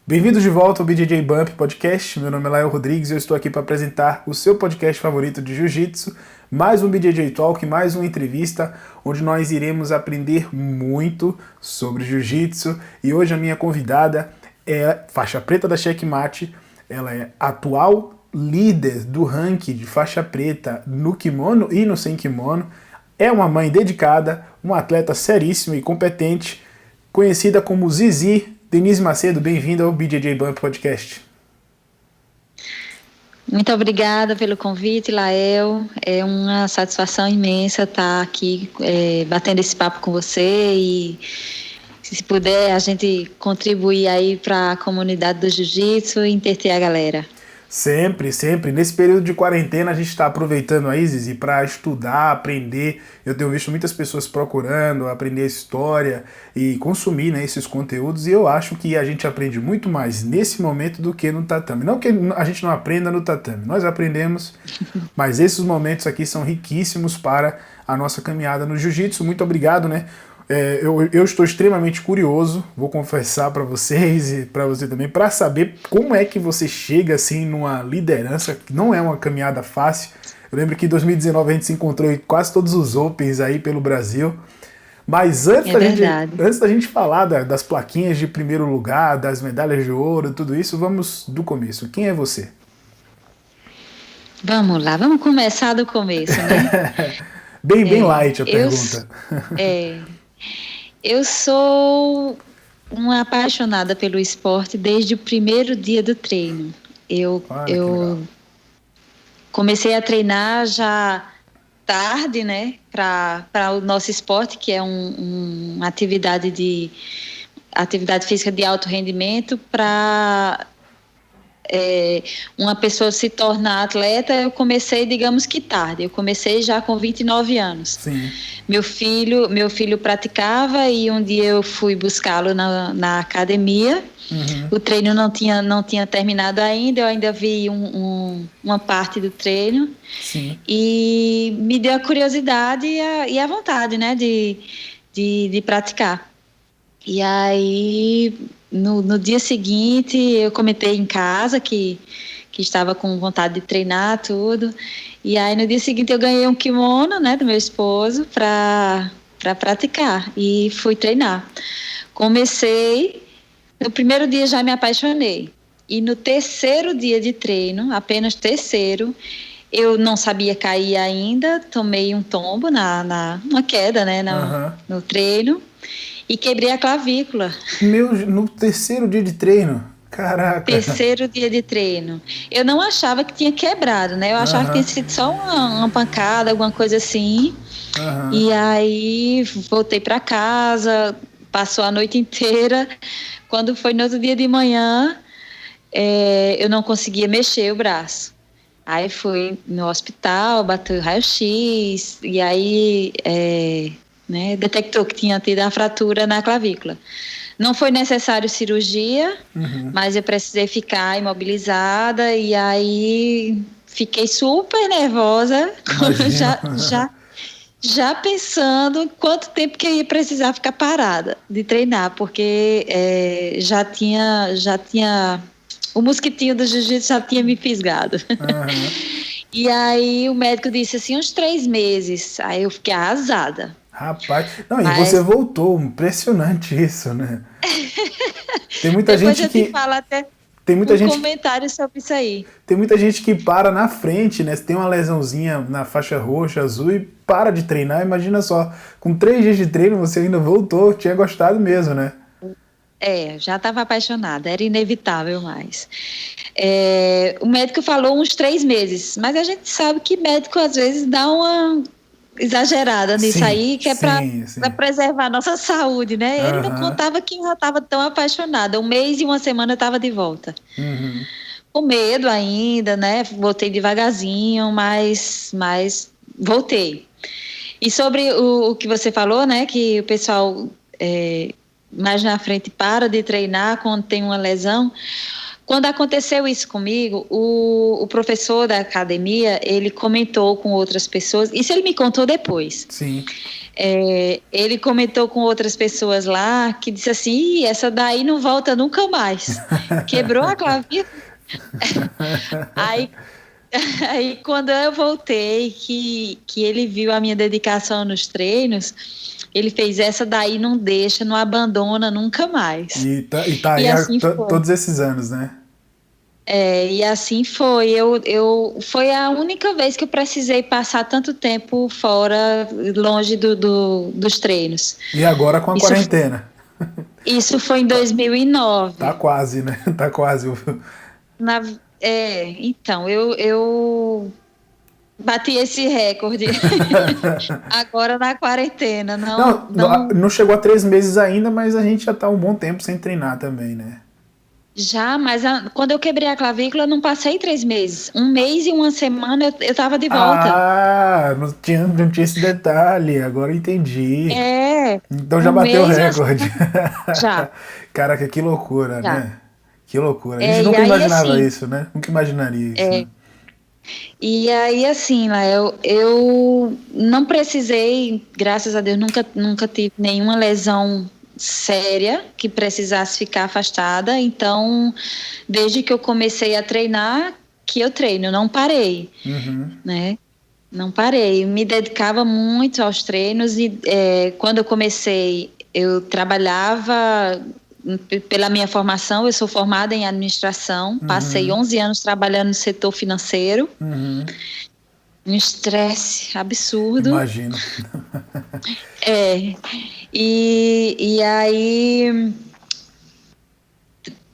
Bem-vindos de volta ao BJJ Bump Podcast. Meu nome é Lael Rodrigues e eu estou aqui para apresentar o seu podcast favorito de Jiu-Jitsu. Mais um BJJ Talk, mais uma entrevista onde nós iremos aprender muito sobre Jiu-Jitsu. E hoje a minha convidada é faixa preta da Checkmate. Ela é atual líder do ranking de faixa preta no kimono e no sem kimono. É uma mãe dedicada, uma atleta seríssima e competente, conhecida como Zizi. Denise Macedo, bem-vinda ao BJJ Bump Podcast. Muito obrigada pelo convite, Lael. É uma satisfação imensa estar aqui batendo esse papo com você e, se puder, a gente contribuir aí para a comunidade do Jiu-Jitsu e entreter a galera. Sempre, sempre. Nesse período de quarentena a gente está aproveitando aí, Zizi, para estudar, aprender. Eu tenho visto muitas pessoas procurando aprender história e consumir, né, esses conteúdos, e eu acho que a gente aprende muito mais nesse momento do que no tatame. Não que a gente não aprenda no tatame, nós aprendemos, mas esses momentos aqui são riquíssimos para a nossa caminhada no jiu-jitsu. Muito obrigado, né? Eu estou extremamente curioso, vou confessar para vocês e para você também, para saber como é que você chega assim numa liderança, que não é uma caminhada fácil. Eu lembro que em 2019 a gente se encontrou em quase todos os Opens aí pelo Brasil. Mas antes da gente falar das plaquinhas de primeiro lugar, das medalhas de ouro, tudo isso, vamos do começo. Quem é você? Vamos lá, vamos começar do começo, né? Bem light a pergunta. Eu sou uma apaixonada pelo esporte desde o primeiro dia do treino. Eu comecei a treinar já tarde, né, para o nosso esporte, que é uma atividade física de alto rendimento. Para uma pessoa se tornar atleta, eu comecei, digamos que tarde. Eu comecei já com 29 anos. Sim. Meu filho praticava e um dia eu fui buscá-lo na academia. Uhum. O treino não tinha terminado ainda, eu ainda vi uma parte do treino. Sim. E me deu a curiosidade e a vontade, né, de praticar. E aí, no dia seguinte, eu comentei em casa que estava com vontade de treinar tudo. E aí, no dia seguinte, eu ganhei um kimono, né, do meu esposo para praticar e fui treinar. Comecei, no primeiro dia já me apaixonei. E no terceiro dia de treino, apenas terceiro, eu não sabia cair ainda, tomei um tombo uma queda, né, no treino. E quebrei a clavícula. No terceiro dia de treino? Caraca. Terceiro dia de treino. Eu não achava que tinha quebrado, né? Eu achava que tinha sido só uma pancada, alguma coisa assim. E aí voltei para casa, passou a noite inteira. Quando foi no outro dia de manhã, eu não conseguia mexer o braço. Aí fui no hospital, bateu raio-x, e aí né, detectou que tinha tido a fratura na clavícula. Não foi necessário cirurgia, mas eu precisei ficar imobilizada, e aí fiquei super nervosa, já pensando quanto tempo que eu ia precisar ficar parada de treinar, porque já tinha o mosquitinho do jiu-jitsu já tinha me fisgado. E aí o médico disse assim, uns 3 meses. Aí eu fiquei arrasada. Rapaz, não, e você voltou, impressionante isso, né? Tem muita Depois gente eu te falo até comentário sobre isso aí. Tem muita gente que para na frente, né? Você tem uma lesãozinha na faixa roxa, azul e para de treinar. Imagina só, com 3 dias de treino você ainda voltou, tinha gostado mesmo, né? Já estava apaixonada, era inevitável mais. O médico falou uns 3 meses, mas a gente sabe que médico às vezes dá uma exagerada nisso aí, que é para preservar a nossa saúde, né? Ele não contava que eu já estava tão apaixonada. 1 mês e 1 semana eu estava de volta. Com medo ainda, né? Voltei devagarzinho, mas voltei. E sobre o que você falou, né? Que o pessoal mais na frente para de treinar quando tem uma lesão. Quando aconteceu isso comigo, o professor da academia, ele comentou com outras pessoas, isso ele me contou depois. Sim. Ele comentou com outras pessoas lá, que disse assim, essa daí não volta nunca mais. Quebrou a clavícula. Aí, aí quando eu voltei, que ele viu a minha dedicação nos treinos, ele fez essa daí, não deixa, não abandona nunca mais. E tá aí assim todos esses anos, né? E assim foi. Foi a única vez que eu precisei passar tanto tempo fora, longe dos treinos. E agora com a quarentena? Isso foi em 2009. Tá quase, né? Tá quase. Então, eu bati esse recorde agora na quarentena. Não chegou a 3 meses ainda, mas a gente já tá um bom tempo sem treinar também, né? Já, mas quando eu quebrei a clavícula, não passei 3 meses. 1 mês e 1 semana eu tava de volta. Ah, não tinha esse detalhe, agora eu entendi. Então já 1 bateu o mês recorde. Já. Caraca, que loucura, Já. né? Que loucura. A gente nunca imaginava assim, isso, né? Nunca imaginaria isso. Né? E aí, assim, lá, eu não precisei, graças a Deus, nunca tive nenhuma lesão séria que precisasse ficar afastada. Então, desde que eu comecei a treinar, que eu treino, não parei, né? Não parei, me dedicava muito aos treinos e quando eu comecei, eu trabalhava, pela minha formação, eu sou formada em administração, passei 11 anos trabalhando no setor financeiro, um estresse absurdo. Imagino. E aí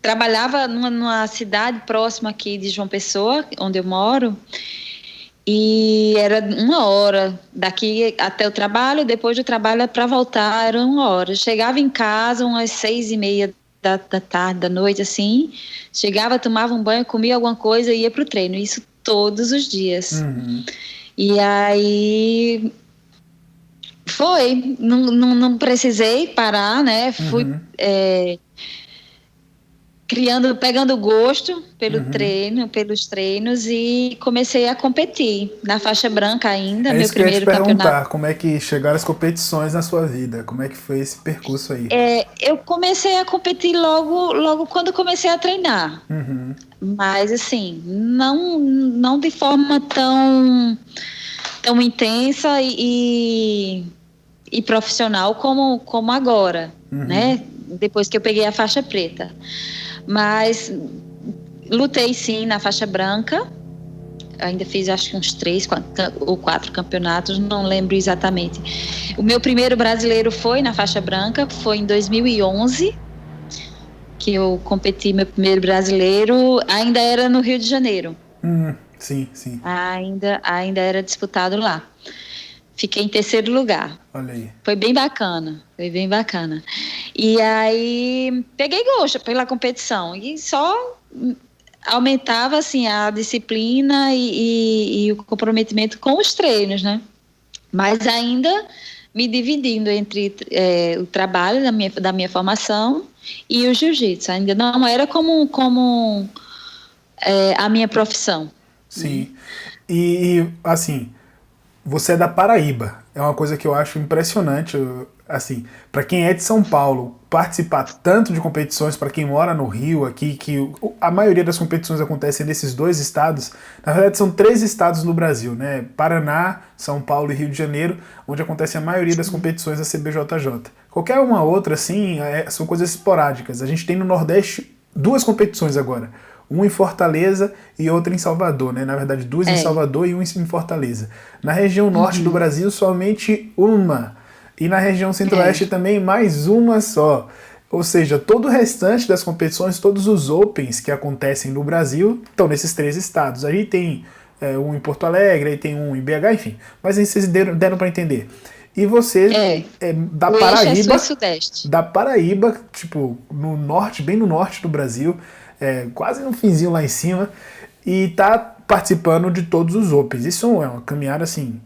trabalhava numa cidade próxima aqui de João Pessoa, onde eu moro, e era 1 hora daqui até o trabalho, depois do trabalho para voltar era 1 hora. Eu chegava em casa umas 6:30 da tarde, da noite, assim, chegava, tomava um banho, comia alguma coisa e ia para o treino, isso todos os dias. E aí não precisei parar, né? Fui pegando gosto pelos treinos e comecei a competir na faixa branca ainda, meu primeiro campeonato. É isso que eu ia te perguntar, como é que chegaram as competições na sua vida? Como é que foi esse percurso aí? Eu comecei a competir logo quando comecei a treinar. Mas assim, não de forma tão intensa e profissional como agora, né? Depois que eu peguei a faixa preta. Mas lutei sim na faixa branca, ainda fiz acho que uns 3 ou 4 campeonatos, não lembro exatamente. O meu primeiro brasileiro foi na faixa branca, foi em 2011 que eu competi, meu primeiro brasileiro, ainda era no Rio de Janeiro. Sim. Ainda era disputado lá. Fiquei em 3º lugar. Olha aí. Foi bem bacana. E aí peguei gosto pela competição e só aumentava assim a disciplina e o comprometimento com os treinos, né? Mas ainda me dividindo entre o trabalho da minha formação e o jiu-jitsu. Ainda não era como a minha profissão. Sim. E assim, você é da Paraíba. É uma coisa que eu acho impressionante, assim, para quem é de São Paulo, participar tanto de competições, para quem mora no Rio aqui, que a maioria das competições acontecem nesses 2 estados. Na verdade, são 3 estados no Brasil, né? Paraná, São Paulo e Rio de Janeiro, onde acontece a maioria das competições da CBJJ. Qualquer uma outra, assim, são coisas esporádicas. A gente tem no Nordeste 2 competições agora. Uma em Fortaleza e outra em Salvador, né? Na verdade, 2 em Salvador e 1 em Fortaleza. Na região norte do Brasil, somente uma. E na região centro-oeste também, mais uma só. Ou seja, todo o restante das competições, todos os Opens que acontecem no Brasil, estão nesses 3 estados. Aí tem um em Porto Alegre, aí tem um em BH, enfim. Mas aí vocês deram para entender. E você da Paraíba, da Paraíba, tipo, no norte, bem no norte do Brasil, quase no finzinho lá em cima, e tá participando de todos os Opens. Isso é uma caminhada assim,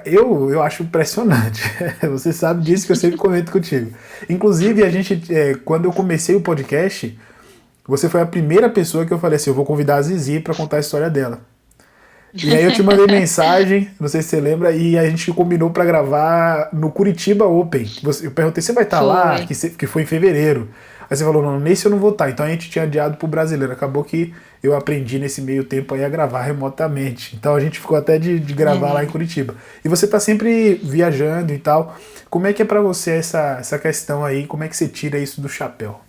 eu acho impressionante. Você sabe disso que eu sempre comento contigo. Inclusive, a gente, quando eu comecei o podcast, você foi a primeira pessoa que eu falei assim, eu vou convidar a Zizi para contar a história dela. E aí eu te mandei mensagem, não sei se você lembra, e a gente combinou para gravar no Curitiba Open. Eu perguntei, você vai estar lá? Que foi em fevereiro. Aí você falou, não, nesse eu não vou estar. Então a gente tinha adiado pro brasileiro. Acabou que eu aprendi nesse meio tempo aí a gravar remotamente. Então a gente ficou até de gravar lá em Curitiba. E você tá sempre viajando e tal. Como é que é para você essa questão aí? Como é que você tira isso do chapéu?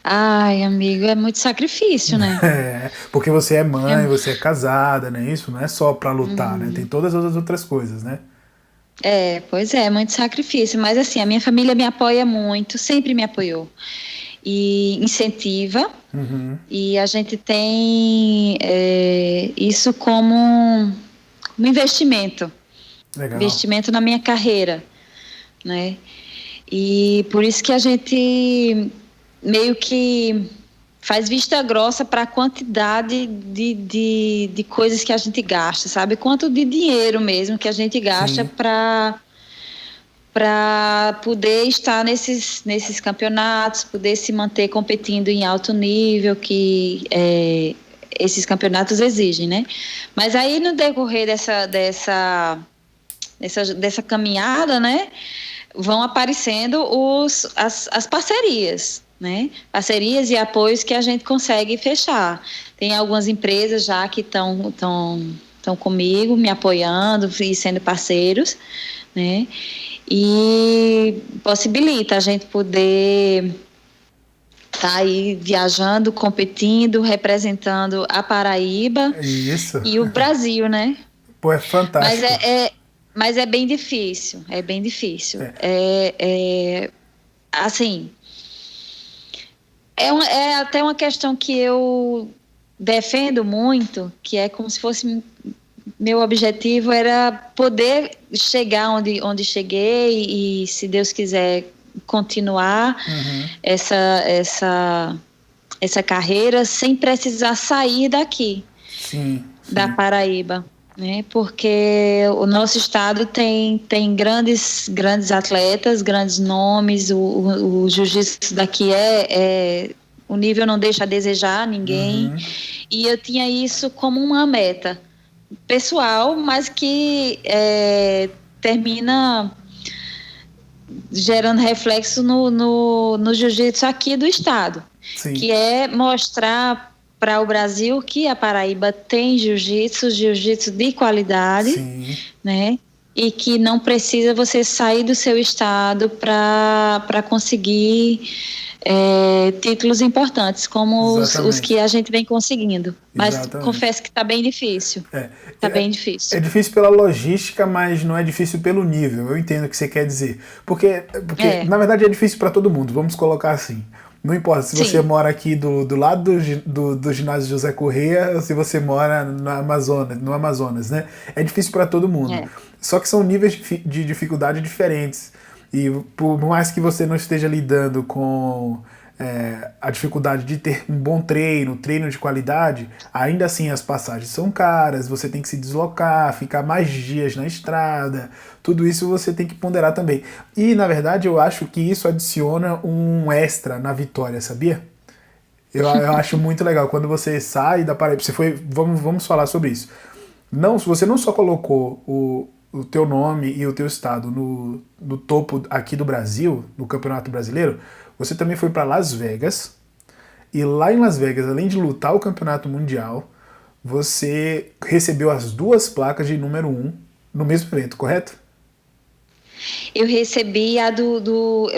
Ai, amigo, é muito sacrifício, né? É, porque você é mãe, você é casada, né? Isso não é só pra lutar, né? Tem Uhum. todas as outras coisas, né? Pois é, muito sacrifício. Mas assim, a minha família me apoia muito, sempre me apoiou. E incentiva. Uhum, E a gente tem isso como investimento. legal. Investimento na minha carreira, né? E por isso que a gente meio que faz vista grossa para a quantidade de coisas que a gente gasta, sabe? Quanto de dinheiro mesmo que a gente gasta Sim, para poder estar nesses campeonatos, poder se manter competindo em alto nível que esses campeonatos exigem, né? Mas aí no decorrer dessa caminhada, né, vão aparecendo as parcerias, né? Parcerias e apoios que a gente consegue fechar. Tem algumas empresas já que estão comigo, me apoiando e sendo parceiros, né? E possibilita a gente poder estar aí viajando, competindo, representando a Paraíba é isso. e o Brasil, né? Pô, é Mas fantástico. mas é bem difícil, é bem difícil. É, Assim, é até uma questão que eu defendo muito, que é como se fosse meu objetivo era poder chegar onde cheguei e, se Deus quiser, continuar uhum, essa carreira sem precisar sair daqui, sim, da sim. Paraíba, né? Porque o nosso estado tem grandes atletas, grandes nomes, o jiu-jitsu daqui o nível não deixa a desejar ninguém, Uhum, e eu tinha isso como uma meta pessoal, mas que termina gerando reflexo no jiu-jitsu aqui do estado, sim, que é mostrar para o Brasil que a Paraíba tem jiu-jitsu de qualidade, sim. né? E que não precisa você sair do seu estado para conseguir títulos importantes, como os que Exatamente. a gente vem conseguindo. Mas Exatamente. confesso que está bem difícil. É, Está é, bem é difícil. difícil pela logística, mas não é difícil pelo nível. Eu entendo o que você quer dizer. Porque É, na verdade, é difícil para todo mundo, vamos colocar assim. Não importa se você sim. mora aqui do lado do ginásio José Corrêa ou se você mora no Amazonas, né? É difícil para todo mundo. É. Só que são níveis de dificuldade diferentes. E por mais que você não esteja lidando com a dificuldade de ter um bom treino de qualidade, ainda assim as passagens são caras, você tem que se deslocar, ficar mais dias na estrada, tudo isso você tem que ponderar também. E na verdade eu acho que isso adiciona um extra na vitória, sabia? Eu acho muito legal quando você sai da Paraíba, vamos falar sobre isso. Não, se você não só colocou o teu nome e o teu estado no topo aqui do Brasil, no Campeonato Brasileiro, você também foi para Las Vegas. E lá em Las Vegas, além de lutar o Campeonato Mundial, você recebeu as duas placas de número um no mesmo evento, correto? Eu recebi a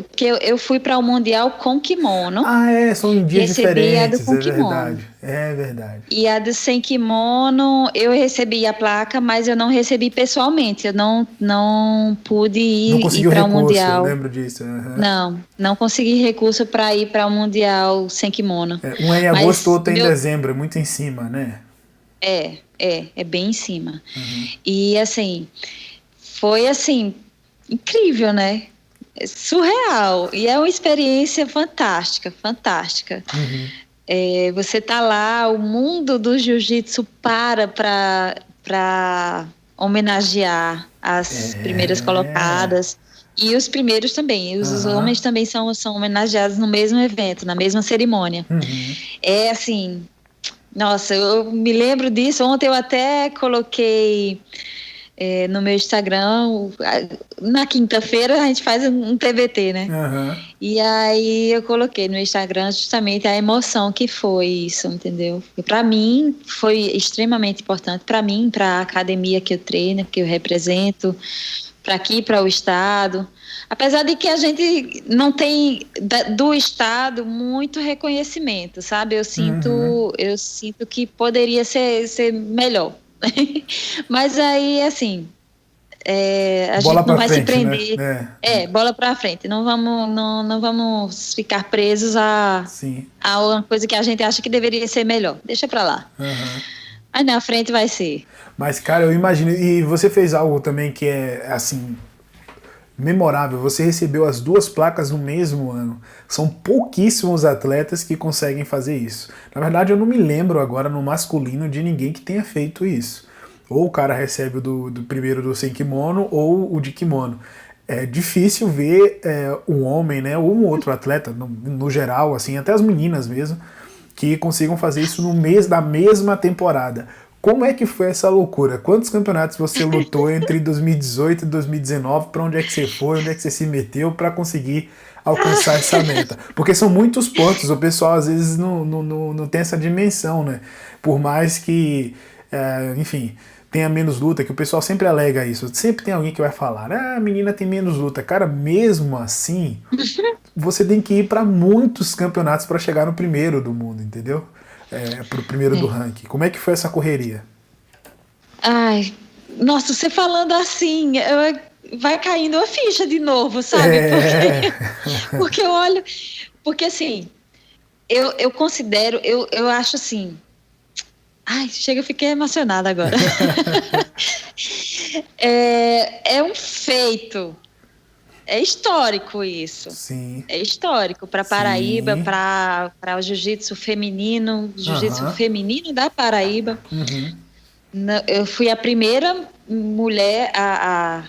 porque eu fui para o Mundial com kimono, Ah, é, são em dias recebi a do diferentes, com é kimono. verdade. É verdade. E a do sem kimono, eu recebi a placa, mas eu não recebi pessoalmente. Eu não pude Não ir conseguiu para o recurso, eu Mundial. lembro disso. Aham. Não consegui recurso para ir para o Mundial sem kimono. É, um é em agosto, Mas outro é em dezembro, é muito em cima, né? é bem em cima. Uhum. E assim, foi assim, incrível, né? É surreal. E é uma experiência fantástica, fantástica. Uhum. Você tá lá, o mundo do jiu-jitsu para homenagear as primeiras É. colocadas, E os primeiros também. Os homens também são homenageados no mesmo evento, na mesma cerimônia. Uhum. É assim, nossa, eu me lembro disso. Ontem eu até coloquei no meu Instagram. Na quinta-feira a gente faz um TBT, né? Uhum. E aí eu coloquei no Instagram justamente a emoção que foi isso, entendeu? E para mim foi extremamente importante. Para mim, para a academia que eu treino, que eu represento, para aqui, para o estado. Apesar de que a gente não tem do estado muito reconhecimento, sabe? Eu sinto que poderia ser melhor. Mas aí, assim, a Bola gente não pra vai se frente, né? prender. Bola para frente. Não vamos ficar presos Sim. a uma coisa que a gente acha que deveria ser melhor. Deixa para lá. Uhum. Aí na frente vai ser. Mas, cara, eu imagino. E você fez algo também que é, assim, memorável. Você recebeu as 2 placas no mesmo ano. São pouquíssimos atletas que conseguem fazer isso. Na verdade, eu não me lembro agora no masculino de ninguém que tenha feito isso. Ou o cara recebe do primeiro do sem kimono ou o de kimono. É difícil ver um homem, né, ou um outro atleta, no geral, assim, até as meninas mesmo, que consigam fazer isso no mês da mesma temporada. Como é que foi essa loucura? Quantos campeonatos você lutou entre 2018 e 2019? Para onde é que você foi? Onde é que você se meteu para conseguir alcançar essa meta? Porque são muitos pontos, o pessoal às vezes não tem essa dimensão, né? Por mais que, enfim, tenha menos luta, que o pessoal sempre alega isso. Sempre tem alguém que vai falar, a menina tem menos luta. Cara, mesmo assim, você tem que ir para muitos campeonatos para chegar no primeiro do mundo, entendeu? Pro primeiro do ranking. Como é que foi essa correria? Ai, nossa, você falando assim, vai caindo a ficha de novo, sabe? Porque eu olho. Porque assim, eu considero, eu acho assim. Ai, chega, eu fiquei emocionada agora. É um feito. É histórico isso. Sim. É histórico para Paraíba, para o jiu-jitsu feminino, feminino da Paraíba. Uhum. Eu fui a primeira mulher a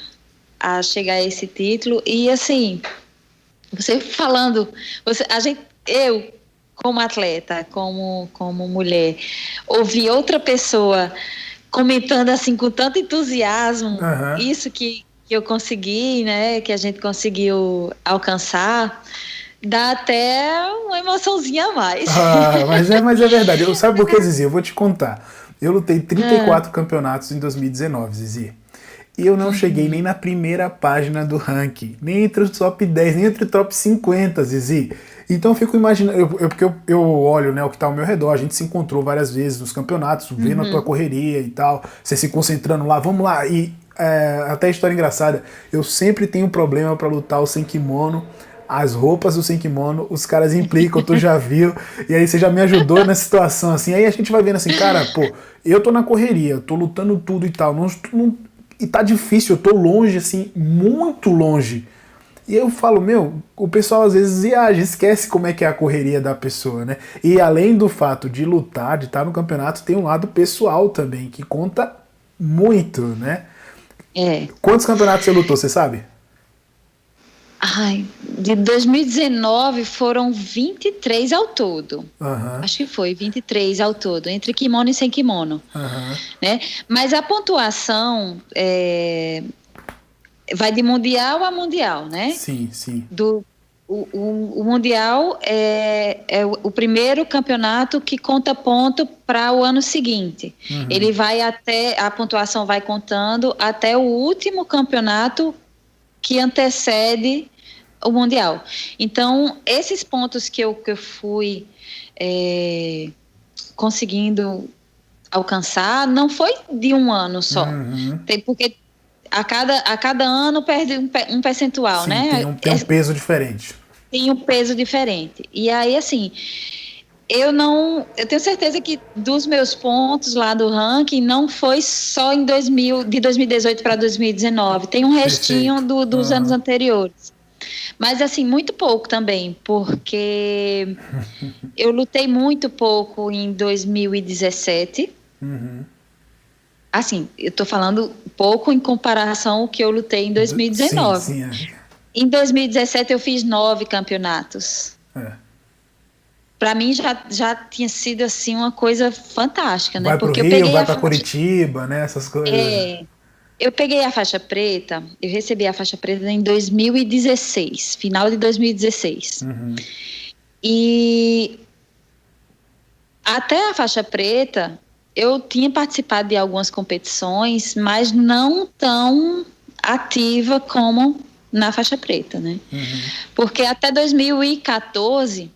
chegar a esse título. E assim, você falando, eu como atleta, como mulher, ouvir outra pessoa comentando assim com tanto entusiasmo, isso que eu consegui, né, que a gente conseguiu alcançar, dá até uma emoçãozinha a mais. Mas é verdade. Sabe por que, Zizi? Eu vou te contar. Eu lutei 34 campeonatos em 2019, Zizi. E eu não cheguei nem na primeira página do ranking, nem entre os top 10, nem entre o top 50, Zizi. Então eu fico imaginando, porque eu olho, né, o que está ao meu redor, a gente se encontrou várias vezes nos campeonatos, vendo a tua correria e tal, você se concentrando lá, vamos lá, e até história engraçada, eu sempre tenho problema para lutar o sem kimono, as roupas do sem kimono, os caras implicam, tu já viu, e aí você já me ajudou nessa situação, assim, aí a gente vai vendo assim, cara, pô, eu tô na correria, eu tô lutando tudo e tal, e tá difícil, eu tô longe, assim, muito longe. E eu falo, o pessoal às vezes viaja, esquece como é que é a correria da pessoa, né? E além do fato de lutar, de estar no campeonato, tem um lado pessoal também, que conta muito, né? Quantos campeonatos você lutou, você sabe? Ai, de 2019 foram 23 ao todo. Acho que foi 23 ao todo, entre kimono e sem kimono. Né? Mas a pontuação vai de mundial a mundial, né? Sim, sim. O mundial é o primeiro campeonato que conta ponto para o ano seguinte. Ele vai a pontuação vai contando até o último campeonato que antecede o mundial. Então, esses pontos que eu fui conseguindo alcançar, não foi de um ano só. Porque a cada ano perde um percentual, sim, né? Tem um peso diferente. Tem um peso diferente. E aí, assim, eu tenho certeza que dos meus pontos lá do ranking não foi só de 2018 para 2019. Tem um restinho dos anos anteriores. Mas, assim, muito pouco também, porque eu lutei muito pouco em 2017. Assim, eu tô falando pouco em comparação ao que eu lutei em 2019. Sim. Em 2017 eu fiz 9 campeonatos. Para mim já tinha sido assim uma coisa fantástica, né? Vai pro Porque eu Rio, peguei vai a pra faixa, Curitiba, né? Essas coisas. eu peguei a faixa preta, eu recebi a faixa preta em 2016, final de 2016. E até a faixa preta eu tinha participado de algumas competições, mas não tão ativa como na faixa preta, né? Porque até 2014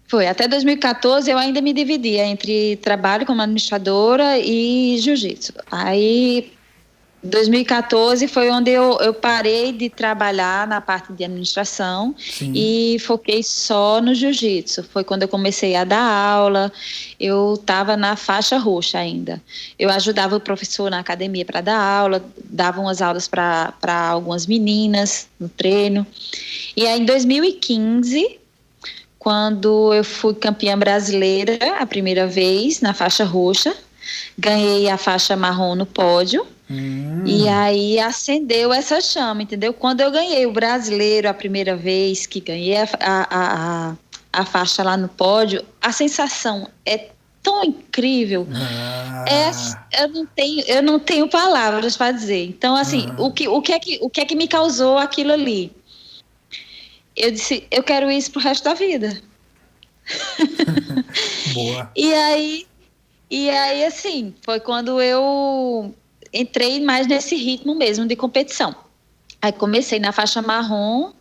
foi, até 2014 eu ainda me dividia entre trabalho como administradora e jiu-jitsu. Aí, 2014 foi onde eu parei de trabalhar na parte de administração. Sim. E foquei só no jiu-jitsu. Foi quando eu comecei a dar aula, eu estava na faixa roxa ainda. Eu ajudava o professor na academia para dar aula, dava umas aulas para algumas meninas no treino. E aí, em 2015... quando eu fui campeã brasileira a primeira vez na faixa roxa, ganhei a faixa marrom no pódio, e aí acendeu essa chama, entendeu? Quando eu ganhei o brasileiro a primeira vez, que ganhei a faixa lá no pódio, a sensação é tão incrível. Eu não tenho palavras para dizer. Então, assim, o que é que me causou aquilo ali? Eu disse, eu quero isso pro resto da vida. Boa. E aí, assim, foi quando eu entrei mais nesse ritmo mesmo de competição. Aí comecei na faixa marrom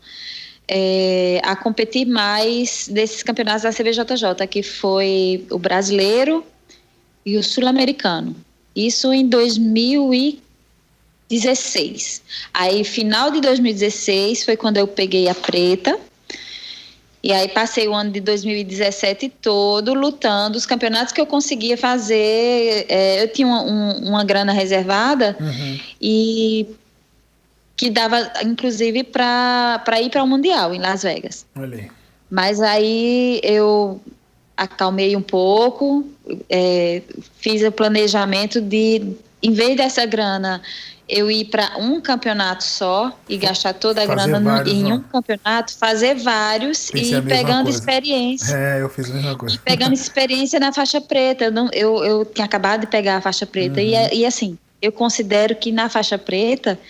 a competir mais desses campeonatos da CBJJ, que foi o brasileiro e o sul-americano. Isso em 2016. Aí, final de 2016, foi quando eu peguei a preta. E aí passei o ano de 2017 todo lutando. Os campeonatos que eu conseguia fazer, eu tinha uma grana reservada e que dava, inclusive, para ir para o Mundial em Las Vegas. Olha aí. Mas aí eu acalmei um pouco, fiz o planejamento de, em vez dessa grana, eu ir para um campeonato só e gastar toda a grana em um campeonato, fazer vários e pegando experiência. Eu fiz a mesma coisa. E pegando experiência na faixa preta. Eu tinha acabado de pegar a faixa preta. E assim, eu considero que na faixa preta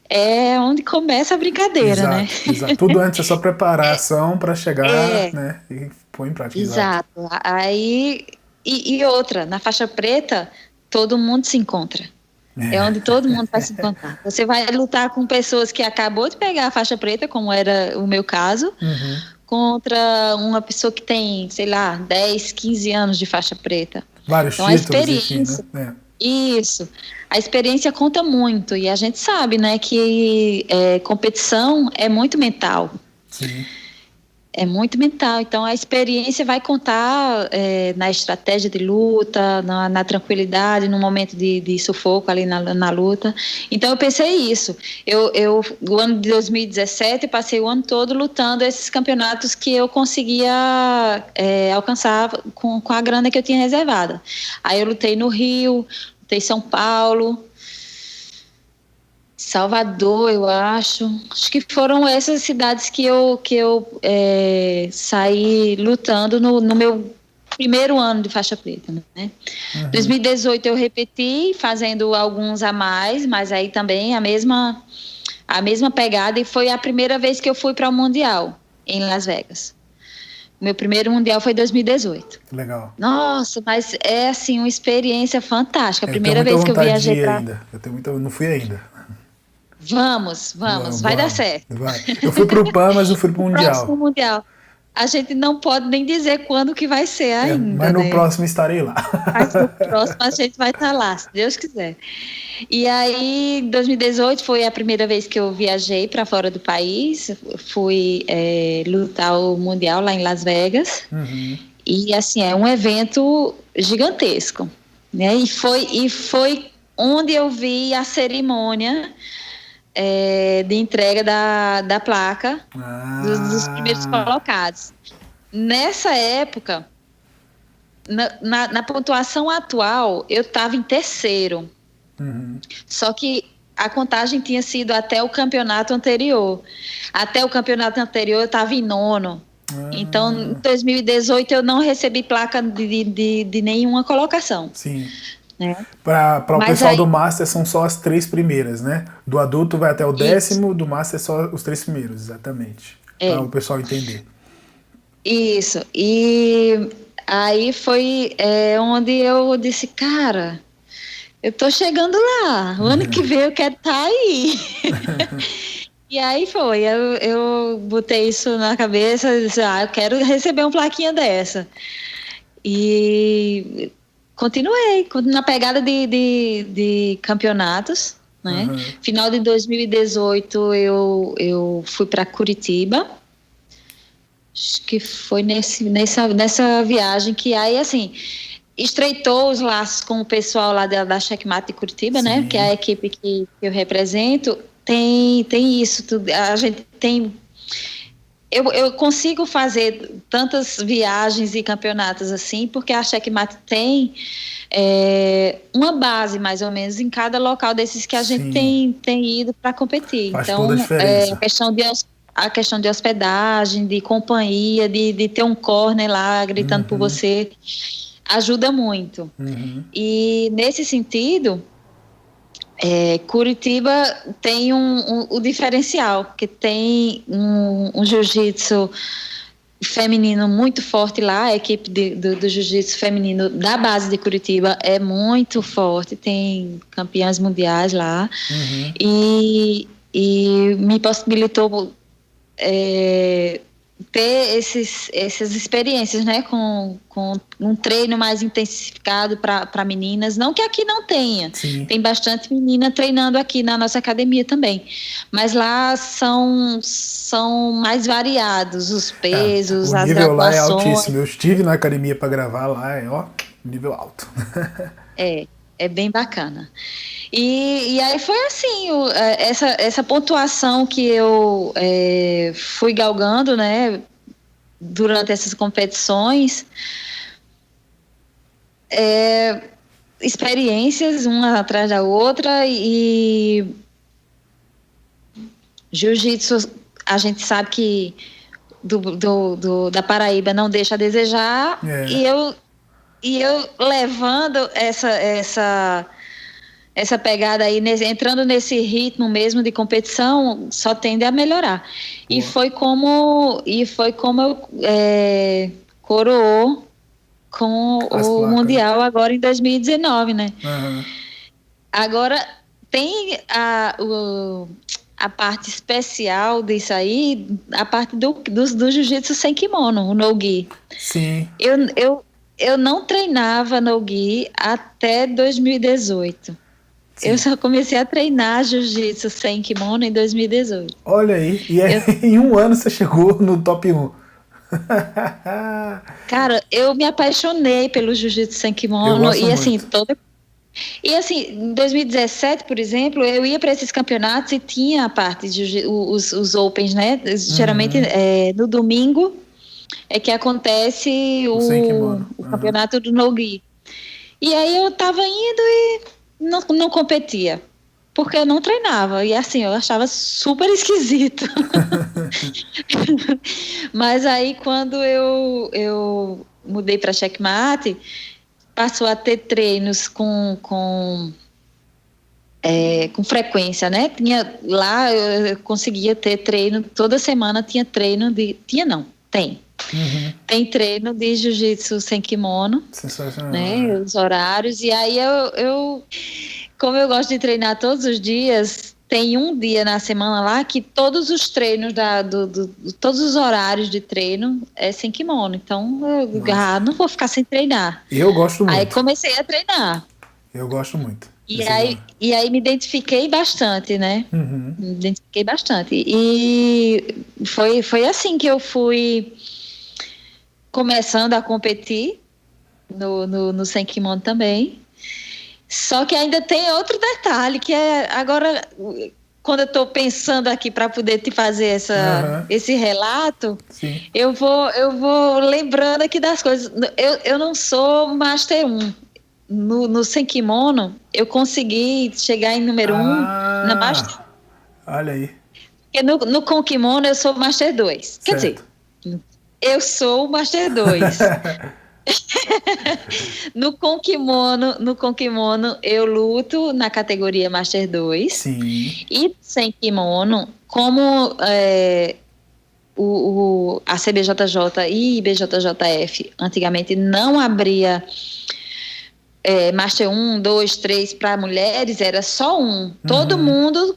é onde começa a brincadeira, exato, né? Exato. Tudo antes é só preparação para chegar, né? E pôr em prática. Exato. Aí, e outra, na faixa preta, todo mundo se encontra. É onde todo mundo vai se encontrar. Você vai lutar com pessoas que acabou de pegar a faixa preta, como era o meu caso, contra uma pessoa que tem, sei lá, 10, 15 anos de faixa preta. Vários então, títulos, a experiência, enfim, né? Isso. A experiência conta muito. E a gente sabe, né, que competição é muito mental. Sim. É muito mental, então a experiência vai contar na estratégia de luta, na tranquilidade, no momento de sufoco ali na luta. Então eu pensei isso. O ano de 2017, passei o ano todo lutando esses campeonatos que eu conseguia alcançar com a grana que eu tinha reservada. Aí eu lutei no Rio, lutei em São Paulo, Salvador, eu acho que foram essas cidades que eu saí lutando no meu primeiro ano de faixa preta, né? 2018 eu repeti, fazendo alguns a mais, mas aí também a mesma pegada, e foi a primeira vez que eu fui para o Mundial em Las Vegas. Meu primeiro Mundial foi em 2018. Legal. Nossa, mas é assim uma experiência fantástica. A primeira vez que eu viajei para... Eu não fui ainda. Vamos, vai dar certo. Vai. Eu fui pro PAN, mas eu fui pro Mundial. Próximo Mundial. A gente não pode nem dizer quando que vai ser ainda, mas no próximo estarei lá. Mas no próximo a gente vai estar lá, se Deus quiser. E aí, em 2018 foi a primeira vez que eu viajei para fora do país. Fui lutar o Mundial lá em Las Vegas. E assim, é um evento gigantesco, né? E foi onde eu vi a cerimônia de entrega da placa dos primeiros colocados. Nessa época, na pontuação atual, eu estava em terceiro. Só que a contagem tinha sido até o campeonato anterior. Até o campeonato anterior eu estava em nono. Então, em 2018 eu não recebi placa de nenhuma colocação. Sim. Né? Para o Mas pessoal aí, do Master são só as 3 primeiras, né? Do adulto vai até o 10º, do Master só os 3 primeiros, exatamente. Para o pessoal entender. Isso. E aí foi onde eu disse, cara, eu tô chegando lá. O ano que vem eu quero estar aí. E aí foi, eu botei isso na cabeça e disse, eu quero receber uma plaquinha dessa. E continuei na pegada de campeonatos, né? Final de 2018 eu fui para Curitiba. Acho que foi nessa viagem que aí, assim, estreitou os laços com o pessoal lá da Checkmate de Curitiba, né? Que é a equipe que eu represento. Tem isso, a gente tem... Eu consigo fazer tantas viagens e campeonatos assim, porque a Checkmate tem uma base, mais ou menos, em cada local desses que a gente tem ido para competir. Faz então, toda a diferença. A questão de hospedagem, de companhia, de ter um corner lá gritando por você, ajuda muito. E, nesse sentido... Curitiba tem o diferencial, que tem um jiu-jitsu feminino muito forte lá, a equipe do jiu-jitsu feminino da base de Curitiba é muito forte, tem campeãs mundiais lá, e me possibilitou ter essas experiências, né, com um treino mais intensificado para meninas, não que aqui não tenha, tem bastante menina treinando aqui na nossa academia também, mas lá são mais variados os pesos, as graduações. O nível lá é altíssimo, eu estive na academia para gravar lá, nível alto. É bem bacana. E aí foi assim, essa pontuação que eu fui galgando, né, durante essas competições, experiências uma atrás da outra, e jiu-jitsu, a gente sabe que da Paraíba não deixa a desejar, e eu levando essa pegada aí, entrando nesse ritmo mesmo de competição, só tende a melhorar. E foi como eu coroou com o Mundial agora em 2019, né? Agora, tem a parte especial disso aí, a parte do jiu-jitsu sem kimono, o no-gi. Sim. Eu não treinava no-gi até 2018. Eu só comecei a treinar jiu-jitsu sem kimono em 2018. Olha aí, e em um ano você chegou no top 1. Cara, eu me apaixonei pelo jiu-jitsu sem kimono e assim, em 2017, por exemplo, eu ia para esses campeonatos e tinha a parte de os opens, né? Geralmente no domingo é que acontece o campeonato do no-gi. E aí eu tava indo e não competia, porque eu não treinava, e assim, eu achava super esquisito. Mas aí quando eu mudei para Checkmate, passou a ter treinos com frequência, né? Lá eu conseguia ter treino, toda semana tinha treino tem. Tem treino de jiu-jitsu sem kimono, né, os horários, e aí como eu gosto de treinar todos os dias, tem um dia na semana lá que todos os treinos todos os horários de treino é sem kimono, então eu não vou ficar sem treinar. Eu gosto muito. Aí comecei a treinar. Eu gosto muito. E aí me identifiquei bastante, né? Me identifiquei bastante. E foi assim que eu fui começando a competir no sem kimono também. Só que ainda tem outro detalhe, que é agora, quando eu estou pensando aqui para poder te fazer esse relato, eu vou lembrando aqui das coisas. Eu não sou Master 1. no sem kimono, eu consegui chegar em número 1 na Master. Olha aí. Porque no com kimono eu sou Master 2. Quer dizer, eu sou o Master 2. No com kimono eu luto na categoria Master 2. Sim. E sem kimono, como a CBJJ e IBJJF antigamente não abria Master 1, 2, 3 para mulheres, era só um. Todo mundo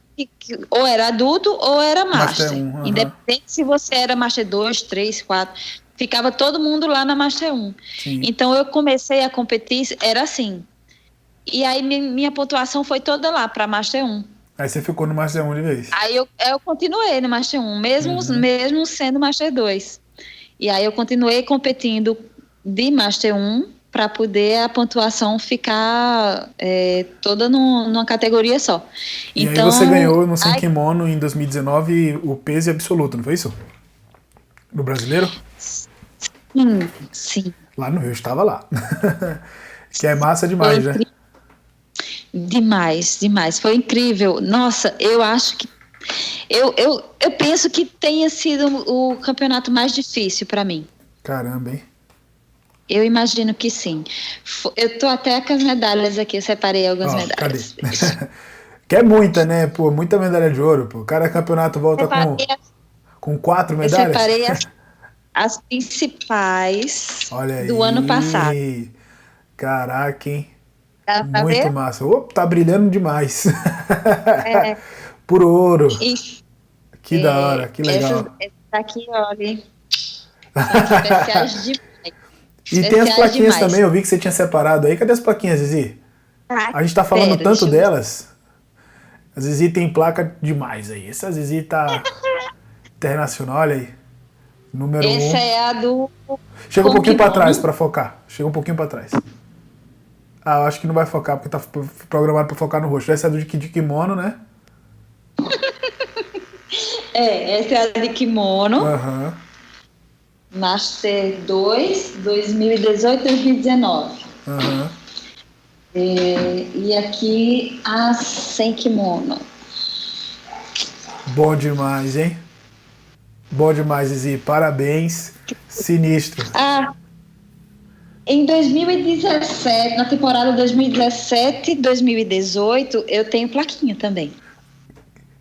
ou era adulto ou era Master. 1, independente se você era Master 2, 3, 4, ficava todo mundo lá na Master 1. Sim. Então eu comecei a competir, era assim. E aí minha pontuação foi toda lá para Master 1. Aí você ficou no Master 1 de vez. Aí eu continuei no Master 1, mesmo sendo Master 2. E aí eu continuei competindo de Master 1 para poder a pontuação ficar toda numa categoria só. E então, aí você ganhou no sem kimono em 2019 o peso absoluto, não foi isso? No brasileiro? Sim. Lá no Rio, eu estava lá. Que é massa demais, né? Demais. Foi incrível. Nossa, eu acho que eu penso que tenha sido o campeonato mais difícil para mim. Caramba, hein? Eu imagino que sim. Eu tô até com as medalhas aqui, eu separei algumas medalhas. Cadê? Que é muita, né? Pô, muita medalha de ouro, pô. Cada campeonato volta com 4 medalhas. Eu separei as principais do ano passado. Caraca, hein? Dá pra muito ver? massa. Opa, tá brilhando demais. Por ouro. Que da hora, que legal. Essas daqui, olha. São especiais demais. E tem as plaquinhas também, eu vi que você tinha separado aí. Cadê as plaquinhas, Zizi? A gente tá falando tanto delas. A Zizi tem placa demais aí. Essa Zizi tá internacional, olha aí. Número 1. Essa é a do... Chega um pouquinho pra trás pra focar. Chega um pouquinho pra trás. Eu acho que não vai focar, porque tá programado pra focar no rosto. Essa é do de kimono, né? Essa é a de kimono. Master 2, 2018, 2019. E aqui a sem kimono. Bom demais, hein? Bom demais, Zizi. Parabéns. Sinistro. Em 2017, na temporada 2017 2018, eu tenho plaquinha também.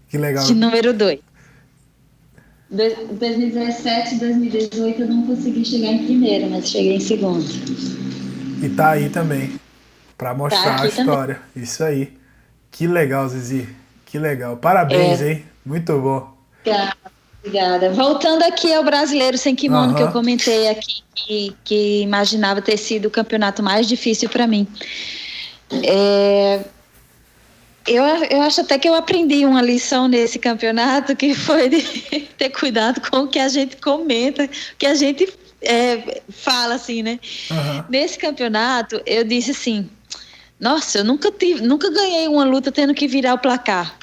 Que legal. De número 2. 2017 2018 eu não consegui chegar em primeiro, mas cheguei em segundo. E tá aí também, pra mostrar a história. Também. Isso aí. Que legal, Zizi. Que legal. Parabéns, hein? Muito bom. Obrigada. Voltando aqui ao brasileiro sem kimono, que eu comentei aqui, que imaginava ter sido o campeonato mais difícil para mim. Eu acho até que eu aprendi uma lição nesse campeonato, que foi de ter cuidado com o que a gente comenta, que a gente fala assim, né? Nesse campeonato, eu disse assim, nossa, eu nunca ganhei uma luta tendo que virar o placar.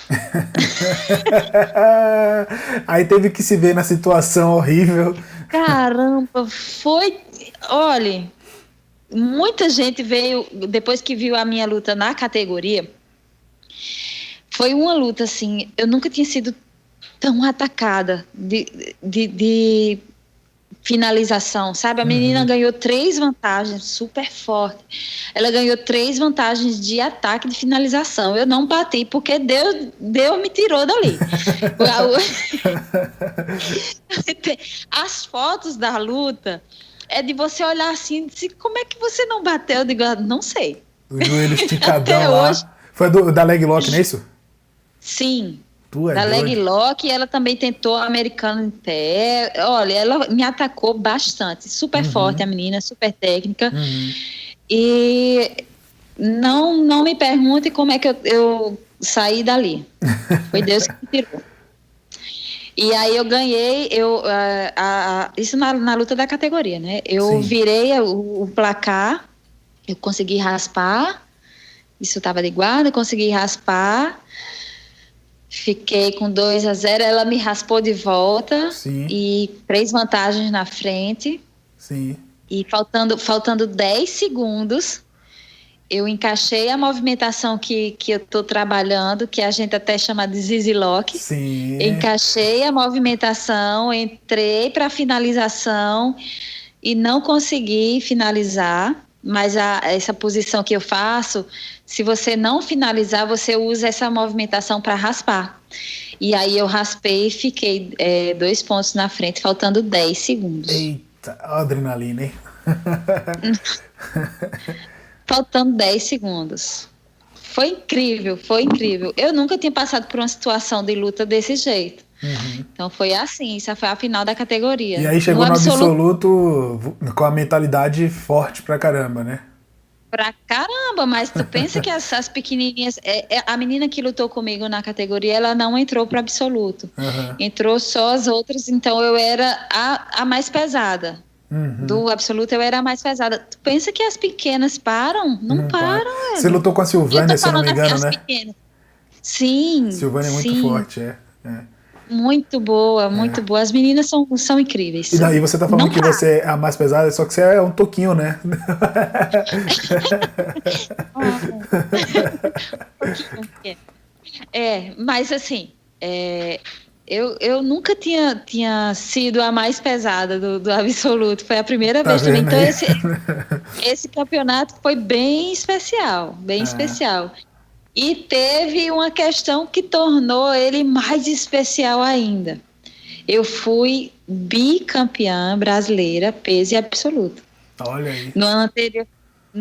Aí teve que se ver na situação horrível. Caramba, foi... Olha, muita gente veio, depois que viu a minha luta na categoria, foi uma luta assim, eu nunca tinha sido tão atacada de finalização, sabe? A menina ganhou 3 vantagens, super forte. Ela ganhou 3 vantagens de ataque e de finalização. Eu não bati, porque Deus me tirou dali. As fotos da luta é de você olhar assim e dizer, como é que você não bateu? Eu digo, não sei. O joelho esticadão lá. Hoje. Foi da leg lock, não é isso? Sim. Da leg lock, ela também tentou americano em pé. Olha, ela me atacou bastante. Super forte a menina, super técnica. E não me pergunte como é que eu saí dali. Foi Deus que me tirou. E aí eu ganhei, isso na luta da categoria, né? Eu virei o placar, eu consegui raspar, isso estava de guarda, consegui raspar. Fiquei com 2-0, ela me raspou de volta. E 3 vantagens na frente. E faltando 10 segundos, eu encaixei a movimentação que eu estou trabalhando, que a gente até chama de Zizi Lock. Sim. Encaixei a movimentação, entrei para a finalização e não consegui finalizar, mas essa posição que eu faço, se você não finalizar, você usa essa movimentação para raspar. E aí eu raspei e fiquei 2 pontos na frente, faltando 10 segundos. Eita, adrenalina, hein? Faltando 10 segundos. Foi incrível, foi incrível. Eu nunca tinha passado por uma situação de luta desse jeito. Uhum. Então foi assim, isso foi a final da categoria. E aí chegou no absoluto com a mentalidade forte pra caramba, né? Pra caramba, mas tu pensa que essas pequenininhas... a menina que lutou comigo na categoria, ela não entrou pro absoluto. Uhum. Entrou só as outras, então eu era a mais pesada. Uhum. Do absoluto eu era a mais pesada. Tu pensa que as pequenas param? Não param, Você lutou com a Silvânia, se eu não me engano, né? Pequenas. Sim, Silvânia é muito forte, Muito boa, muito boa. As meninas são incríveis. E daí você tá falando que você é a mais pesada, só que você é um toquinho, né? Mas assim, eu nunca tinha sido a mais pesada do absoluto. Foi a primeira vez também. Então esse campeonato foi bem especial, bem especial. E teve uma questão que tornou ele mais especial ainda. Eu fui bicampeã brasileira, peso e absoluto. Olha aí. No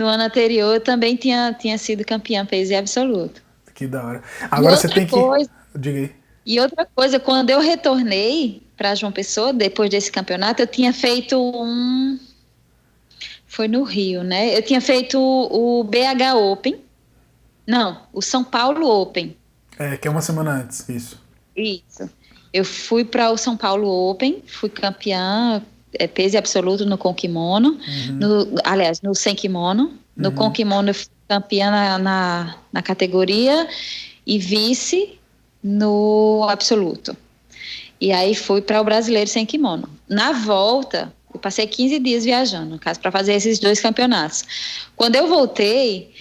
ano anterior eu também tinha sido campeã peso e absoluto. Que da hora. Agora você tem que... Diga aí. E outra coisa, quando eu retornei para João Pessoa, depois desse campeonato, eu tinha feito Foi no Rio, né? Eu tinha feito o BH Open. Não, o São Paulo Open. Que é uma semana antes, isso. Isso. Eu fui para o São Paulo Open, fui campeã peso absoluto no com kimono, aliás, no sem kimono. No com kimono eu fui campeã na categoria e vice no absoluto. E aí fui para o brasileiro sem kimono. Na volta, eu passei 15 dias viajando, no caso, para fazer esses 2 campeonatos. Quando eu voltei,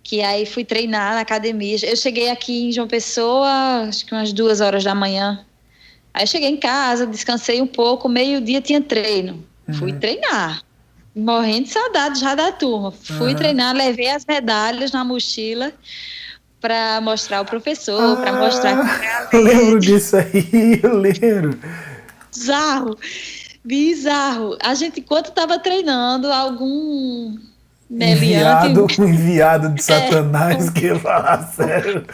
que aí fui treinar na academia. Eu cheguei aqui em João Pessoa, acho que umas 2 horas da manhã. Aí cheguei em casa, descansei um pouco, meio-dia tinha treino. Fui treinar, morrendo de saudade já da turma. Fui treinar, levei as medalhas na mochila para mostrar ao professor, para mostrar... Eu lembro disso aí, eu lembro. Bizarro. A gente, enquanto estava treinando, algum... enviado de Satanás, que ia falar sério.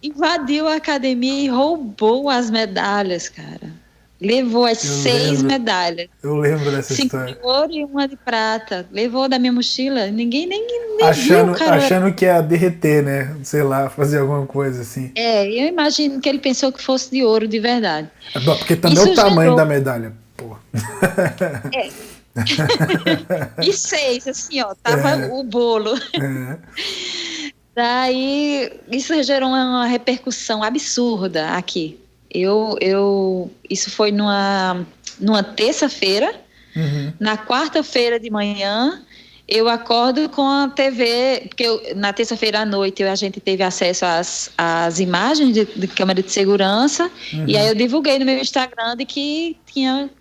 Invadiu a academia e roubou as medalhas, cara. Levou as 6 medalhas. Eu lembro dessa 5 história. 5 de ouro e 1 de prata. Levou da minha mochila. Ninguém nem achando, viu, cara. Achando que ia derreter, né? Sei lá, fazer alguma coisa assim. Eu imagino que ele pensou que fosse de ouro de verdade. Porque também é o tamanho da medalha. Pô. E 6, assim, ó. Tava o bolo. Daí, isso gerou uma repercussão absurda aqui. Isso foi numa terça-feira. Na quarta-feira de manhã, eu acordo com a TV, porque na terça-feira à noite a gente teve acesso às imagens de câmera de segurança, e aí eu divulguei no meu Instagram de que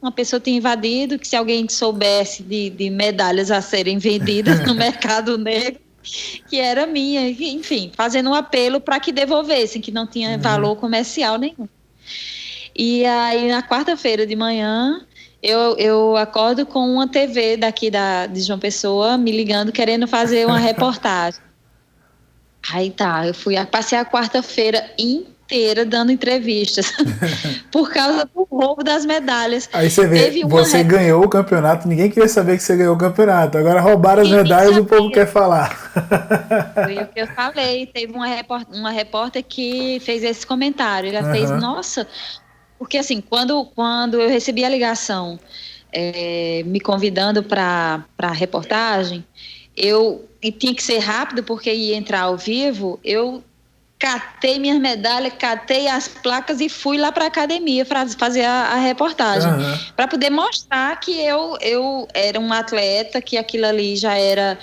uma pessoa tinha invadido, que se alguém soubesse de medalhas a serem vendidas no mercado negro, que era minha, enfim, fazendo um apelo para que devolvessem, que não tinha valor comercial nenhum. E aí, na quarta-feira de manhã, eu acordo com uma TV daqui de João Pessoa me ligando, querendo fazer uma reportagem. Aí passei a quarta-feira inteira dando entrevistas por causa do roubo das medalhas. Aí você vê, você ganhou o campeonato, ninguém queria saber que você ganhou o campeonato. Agora roubaram as medalhas e o povo quer falar. Foi o que eu falei. Teve uma repórter que fez esse comentário. Ela fez, nossa... Porque, assim, quando eu recebi a ligação me convidando para a reportagem, e tinha que ser rápido porque ia entrar ao vivo, eu catei minhas medalhas, catei as placas e fui lá para a academia para fazer a reportagem. Para poder mostrar que eu era uma atleta, que aquilo ali já era...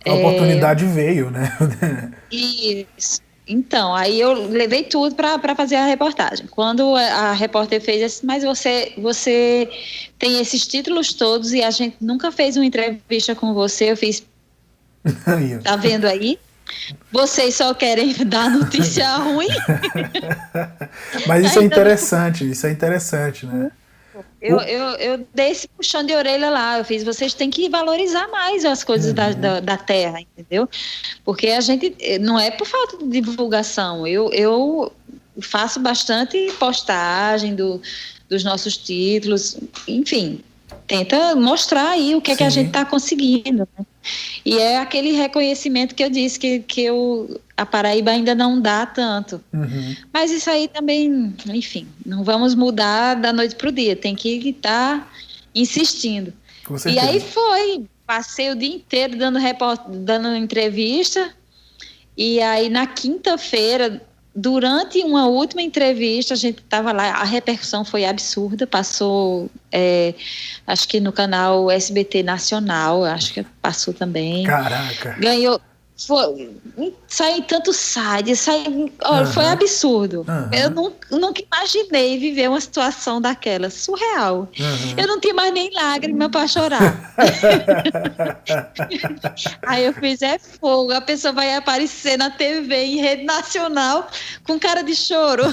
A oportunidade veio, né? Isso. Então, aí eu levei tudo para fazer a reportagem. Quando a repórter fez assim, mas você tem esses títulos todos e a gente nunca fez uma entrevista com você, eu fiz... Tá vendo aí? Vocês só querem dar notícia ruim. Mas isso é interessante, né? Eu dei esse puxão de orelha lá, eu fiz, vocês têm que valorizar mais as coisas da terra, entendeu? Porque a gente, não é por falta de divulgação, eu faço bastante postagem dos nossos títulos, enfim, tenta mostrar aí o que é que a gente está conseguindo, né? E é aquele reconhecimento que eu disse que a Paraíba ainda não dá tanto. Mas isso aí também, enfim, não vamos mudar da noite para o dia, tem que estar insistindo. E aí passei o dia inteiro dando entrevista, e aí na quinta-feira, durante uma última entrevista, a gente estava lá, a repercussão foi absurda, passou, acho que no canal SBT Nacional, acho que passou também. Caraca! Ganhou, saiu em tantos sites, foi absurdo. Eu nunca imaginei viver uma situação daquela, surreal. Eu não tinha mais nem lágrima para chorar. Aí eu fiz, fogo, a pessoa vai aparecer na TV, em rede nacional, com cara de choro.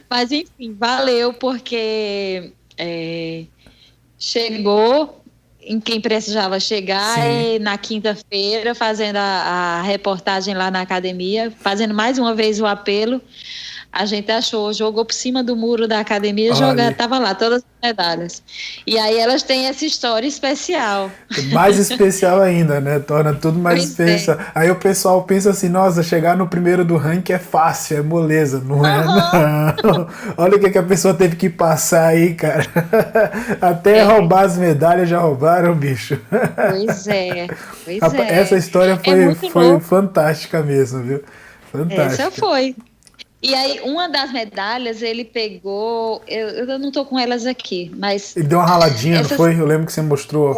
Mas enfim, valeu, porque chegou em quem precisava chegar, e na quinta-feira, fazendo a reportagem lá na academia, fazendo mais uma vez o apelo, a gente jogou por cima do muro da academia, tava lá todas as medalhas. E aí elas têm essa história especial. Mais especial ainda, né? Torna tudo mais especial. Aí o pessoal pensa assim, nossa, chegar no primeiro do ranking é fácil, é moleza. Não é, não. Olha o que a pessoa teve que passar aí, cara. Até roubar as medalhas já roubaram, bicho. Pois é. Essa história foi fantástica mesmo, viu? Fantástica. Essa foi. E aí, uma das medalhas, ele pegou... Eu não tô com elas aqui, mas... Ele deu uma raladinha, não foi? Eu lembro que você mostrou.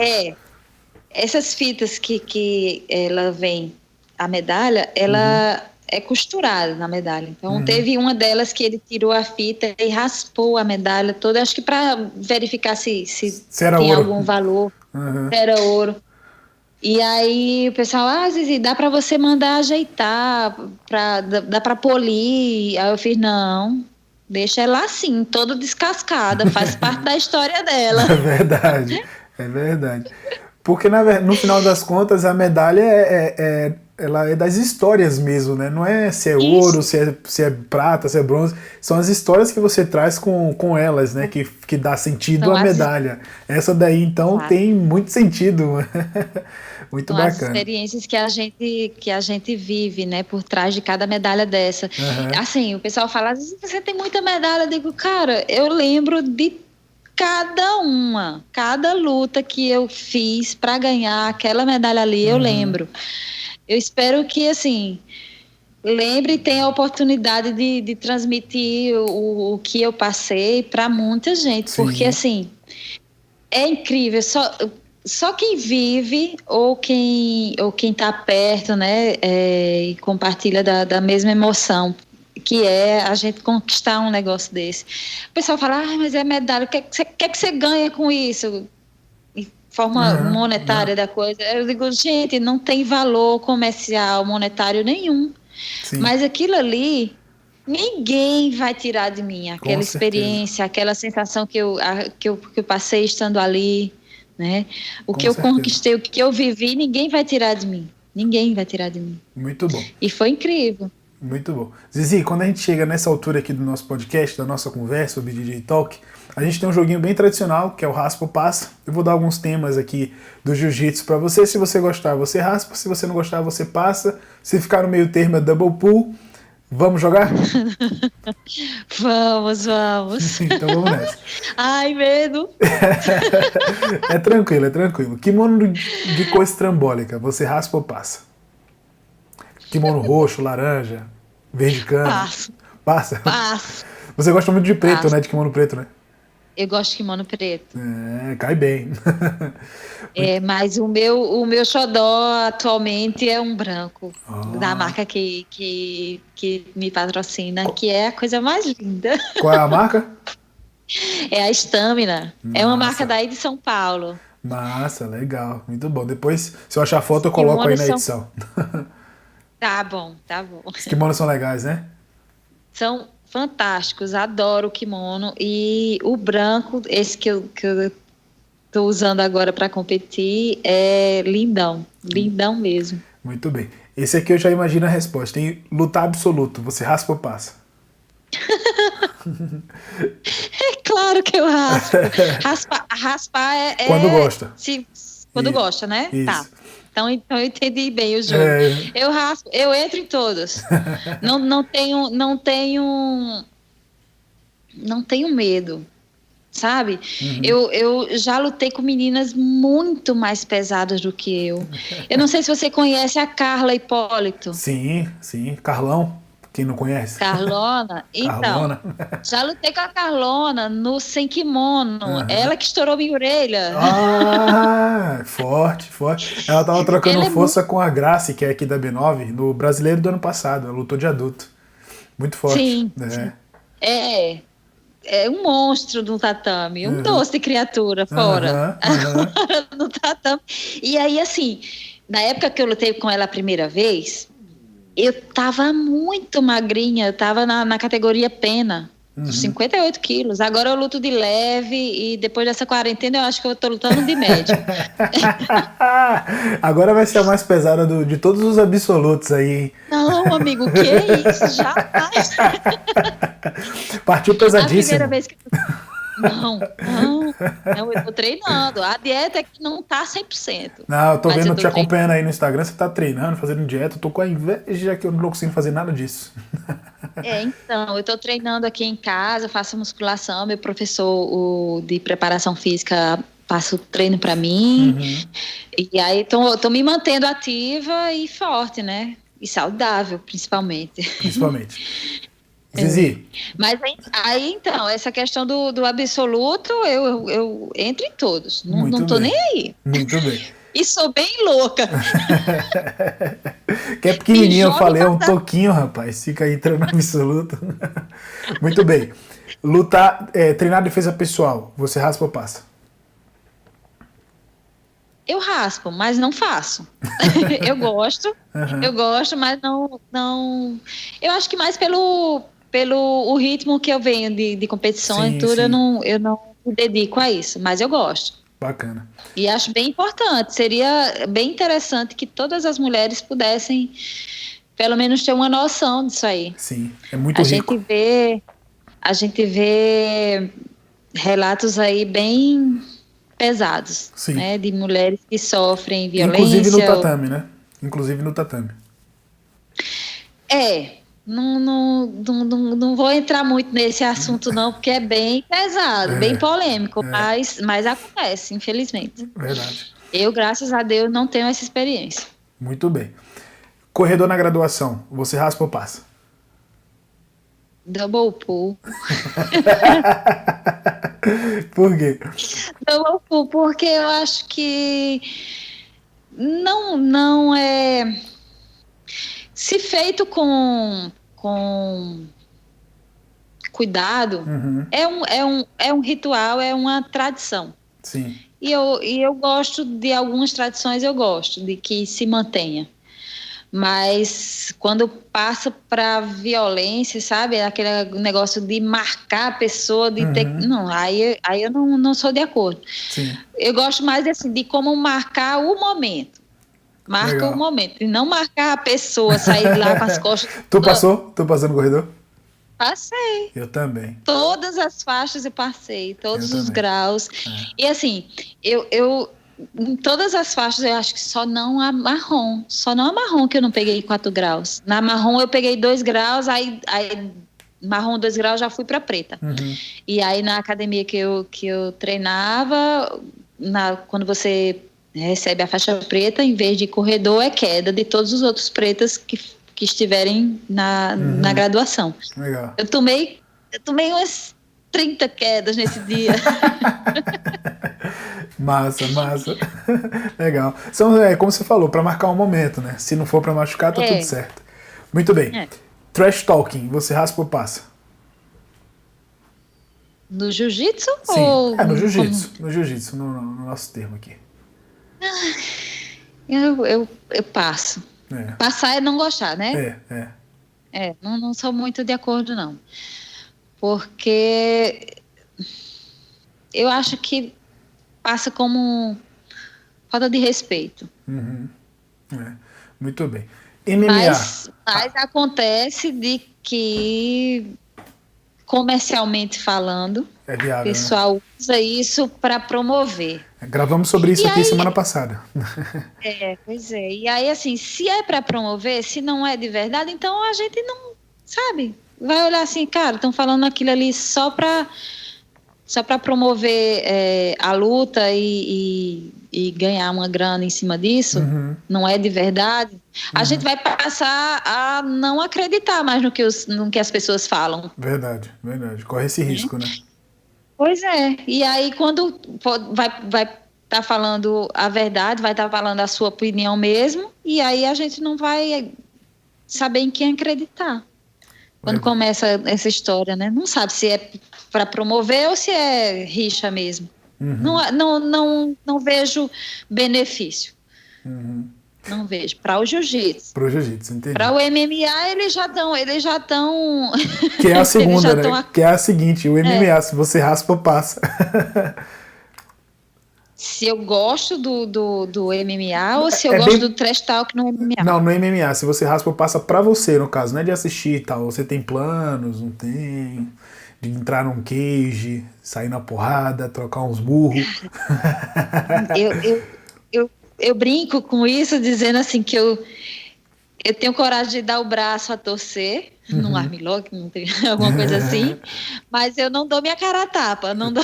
Essas fitas que ela vem... A medalha, ela é costurada na medalha. Então, teve uma delas que ele tirou a fita e raspou a medalha toda. Acho que para verificar se tem algum valor. Se era ouro. E aí o pessoal, Zizi, dá para você mandar ajeitar, dá para polir. Aí eu fiz, não, deixa ela assim, toda descascada, faz parte da história dela. É verdade. Porque no final das contas a medalha ela é das histórias mesmo, né? Não é se é ouro, se é prata, se é bronze. São as histórias que você traz com elas, né? Que dá sentido à medalha. Essa daí, então, tem muito sentido. Muito bacana. As experiências que a gente vive, né? Por trás de cada medalha dessa. Assim, o pessoal fala, você tem muita medalha. Eu digo, cara, eu lembro de cada luta que eu fiz para ganhar aquela medalha ali, eu lembro. Eu espero que, assim, lembre e tenha a oportunidade de transmitir o que eu passei para muita gente, porque, assim, é incrível, só quem vive ou quem está perto, né, e compartilha da mesma emoção, que é a gente conquistar um negócio desse. O pessoal fala, mas é medalha, o que é que você ganha com isso? Forma monetária da coisa. Eu digo, gente, não tem valor comercial, monetário nenhum. Mas aquilo ali, ninguém vai tirar de mim. Aquela experiência, aquela sensação que eu passei estando ali, né? O que eu conquistei, o que eu vivi, ninguém vai tirar de mim. Ninguém vai tirar de mim. Muito bom. E foi incrível. Muito bom. Zizi, quando a gente chega nessa altura aqui do nosso podcast, da nossa conversa sobre DJ Talk, a gente tem um joguinho bem tradicional, que é o Raspa ou Passa. Eu vou dar alguns temas aqui do Jiu-Jitsu para você. Se você gostar, você raspa. Se você não gostar, você passa. Se ficar no meio termo, é double pull. Vamos jogar? Vamos. Então vamos nessa. Ai, medo. É tranquilo. Kimono de cor estrambólica, você raspa ou passa? Kimono roxo, laranja, verde cana. Passo, Passa? passo, Você gosta muito de preto, passo. né? De kimono preto, né? Eu gosto de kimono preto. É, cai bem. Mas o meu xodó atualmente é um branco, da Ah, marca que me patrocina, que é a coisa mais linda. qual é a marca? É a Stamina. É uma marca Massa. daí de São Paulo. Massa, legal. Muito bom. Depois, se eu achar foto, Os eu coloco aí kimonos na são. edição. Tá bom, tá bom. Os kimonos são legais, né? São fantásticos, adoro o kimono. E o branco, esse que eu tô usando agora para competir, é lindão. Lindão mesmo. Muito bem. Esse aqui eu já imagino a resposta. Tem lutar absoluto. Você raspa ou passa? É claro que eu raspo. Raspar Quando gosta. quando Isso. gosta, né? Tá. Isso. Então eu entendi bem o jogo. É, Eu raspo, eu entro em todos. Não tenho medo, sabe? Eu já lutei com meninas muito mais pesadas do que eu. Eu não sei se você conhece a Carla Hipólito. sim, sim. Carlão, quem não conhece? Carlona? Então, Carlona. já lutei com a Carlona no sem kimono. Aham. Ela que estourou minha orelha. Ah, forte, forte. Ela tava trocando Ela é muito. força com a Grace, que é aqui da B9, no Brasileiro do ano passado. Ela lutou de adulto. Muito forte. Sim, É. sim. É. É um monstro no tatame, um Aham, doce de criatura fora. aham, aham. No tatame. E aí, assim, na época que eu lutei com ela a primeira vez, eu tava muito magrinha, eu tava na categoria pena, 58 quilos. Agora eu luto de leve e depois dessa quarentena eu acho que eu tô lutando de médio. Agora vai ser a mais pesada de todos os absolutos aí, hein? Não, amigo, o que é isso? Jamais. Partiu A primeira pesadíssimo. vez que não, eu tô treinando. A dieta é que não tá 100%, Não, eu tô mas eu vendo, tô te treinando. acompanhando aí no Instagram, você tá treinando, fazendo dieta, eu tô com a inveja que eu não tô conseguindo fazer nada disso. Então, eu tô treinando aqui em casa, faço musculação, meu professor de preparação física passa o treino para mim, e aí tô me mantendo ativa e forte, né? E saudável, principalmente. Principalmente. Zizi, Mas aí, então, essa questão do absoluto, eu entro em todos, não muito tô nem bem. aí. Muito bem. E sou bem louca. Que é Me pequenininho, eu jogo falei, é pra um dar. toquinho, rapaz. Fica aí entrando absoluto. Muito bem. Lutar, treinar defesa pessoal. Você raspa ou passa? Eu raspo, mas não faço. Eu gosto, mas não. Eu acho que mais pelo o ritmo que eu venho de competição e Sim, tudo, eu sim. não me dedico a isso, mas eu gosto. Bacana. E acho bem importante. Seria bem interessante que todas as mulheres pudessem, pelo menos, ter uma noção disso aí. Sim, é muito A gente rico. vê, a gente vê relatos aí bem pesados, Sim. né, de mulheres que sofrem Inclusive no violência. tatame, né? Inclusive no tatame. Não vou entrar muito nesse assunto não, porque é bem pesado, bem polêmico, mas acontece, infelizmente. Verdade. Eu, graças a Deus, não tenho essa experiência. Muito bem. Corredor na graduação. Você raspa ou passa? Double pull. Por quê? Double pull, porque eu acho que não é... Se feito com cuidado, é um ritual, é uma tradição. Sim. E eu gosto de algumas tradições, eu gosto de que se mantenha. Mas quando passa para violência, sabe? Aquele negócio de marcar a pessoa, de ter. Não, aí eu não sou de acordo. Sim. Eu gosto mais assim, de como marcar o momento. Marca Legal. o momento. E não marcar a pessoa, sair lá com as costas. Tu passou? Tu passou no corredor? Passei. Eu também. Todas as faixas eu passei, todos Eu os também. graus. E assim, eu em todas as faixas eu acho que só não a marrom que eu não peguei 4 graus. Na marrom eu peguei 2 graus, aí marrom 2 graus já fui para preta. E aí na academia que eu treinava, quando você recebe a faixa preta, em vez de corredor é queda de todos os outros pretas que estiverem na graduação. Legal. Eu tomei umas 30 quedas nesse dia. Massa. Legal. São, como você falou, para marcar um momento, né? Se não for para machucar, tá tudo certo. Muito bem. Trash talking, você raspa ou passa? No jiu-jitsu? Sim, ou no jiu-jitsu. No jiu-jitsu, no nosso termo aqui. Eu passo. Passar é não gostar, né? Não sou muito de acordo, não. Porque eu acho que passa como falta de respeito. Muito bem. MMA. Mas acontece de que, comercialmente falando, viável, o pessoal usa isso para promover. Gravamos sobre isso aqui semana passada. Pois é. E aí, assim, se é para promover, se não é de verdade, então a gente não, sabe, vai olhar assim, cara, estão falando aquilo ali só para promover a luta e ganhar uma grana em cima disso, não é de verdade, a gente vai passar a não acreditar mais no que as pessoas falam. Verdade. Corre esse risco, né? Pois é. E aí, quando vai estar falando a verdade, vai estar falando a sua opinião mesmo, e aí a gente não vai saber em quem acreditar. Quando começa essa história, né? Não sabe se é para promover ou se é rixa mesmo. Não vejo benefício. Não vejo. Para o jiu-jitsu. Para o jiu-jitsu, entendi. Para o MMA, eles já estão... Que é a segunda, né? Que é a seguinte, o MMA, se você raspa, passa. Se eu gosto do MMA ou se eu gosto do trash talk no MMA? Não, no MMA. Se você raspa, passa pra você, no caso. Não é de assistir e tal. Você tem planos, não tem? De entrar num cage, sair na porrada, trocar uns burros. Eu brinco com isso, dizendo assim que eu tenho coragem de dar o braço a torcer, num armlock, não tem alguma coisa assim, mas eu não dou minha cara a tapa, não dou...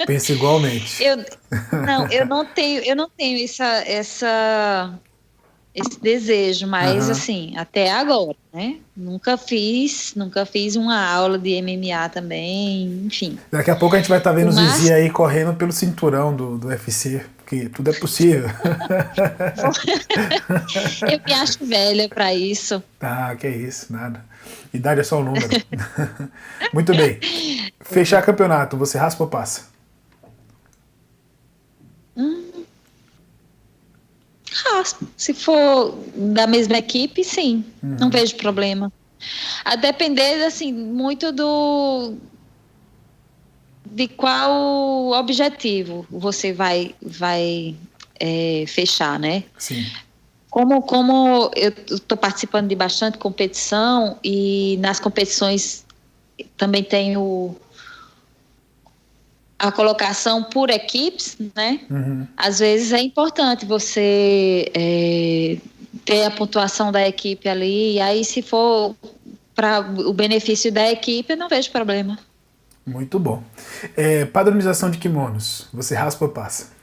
Pensa igualmente. Eu não tenho esse desejo, mas assim, até agora, né? Nunca fiz uma aula de MMA também, enfim. Daqui a pouco a gente vai estar vendo os Zizi aí correndo pelo cinturão do UFC, porque tudo é possível. Eu me acho velha para isso. Que isso, nada. Idade é só um número. Muito bem. Fechar campeonato, você raspa ou passa? Raspo. Se for da mesma equipe, sim. Não vejo problema. A depender, assim, muito de qual objetivo você vai fechar, né? Sim. Como eu estou participando de bastante competição e nas competições também tenho a colocação por equipes, né? Às vezes é importante você ter a pontuação da equipe ali, e aí se for para o benefício da equipe, eu não vejo problema. Muito bom. Padronização de kimonos, você raspa ou passa?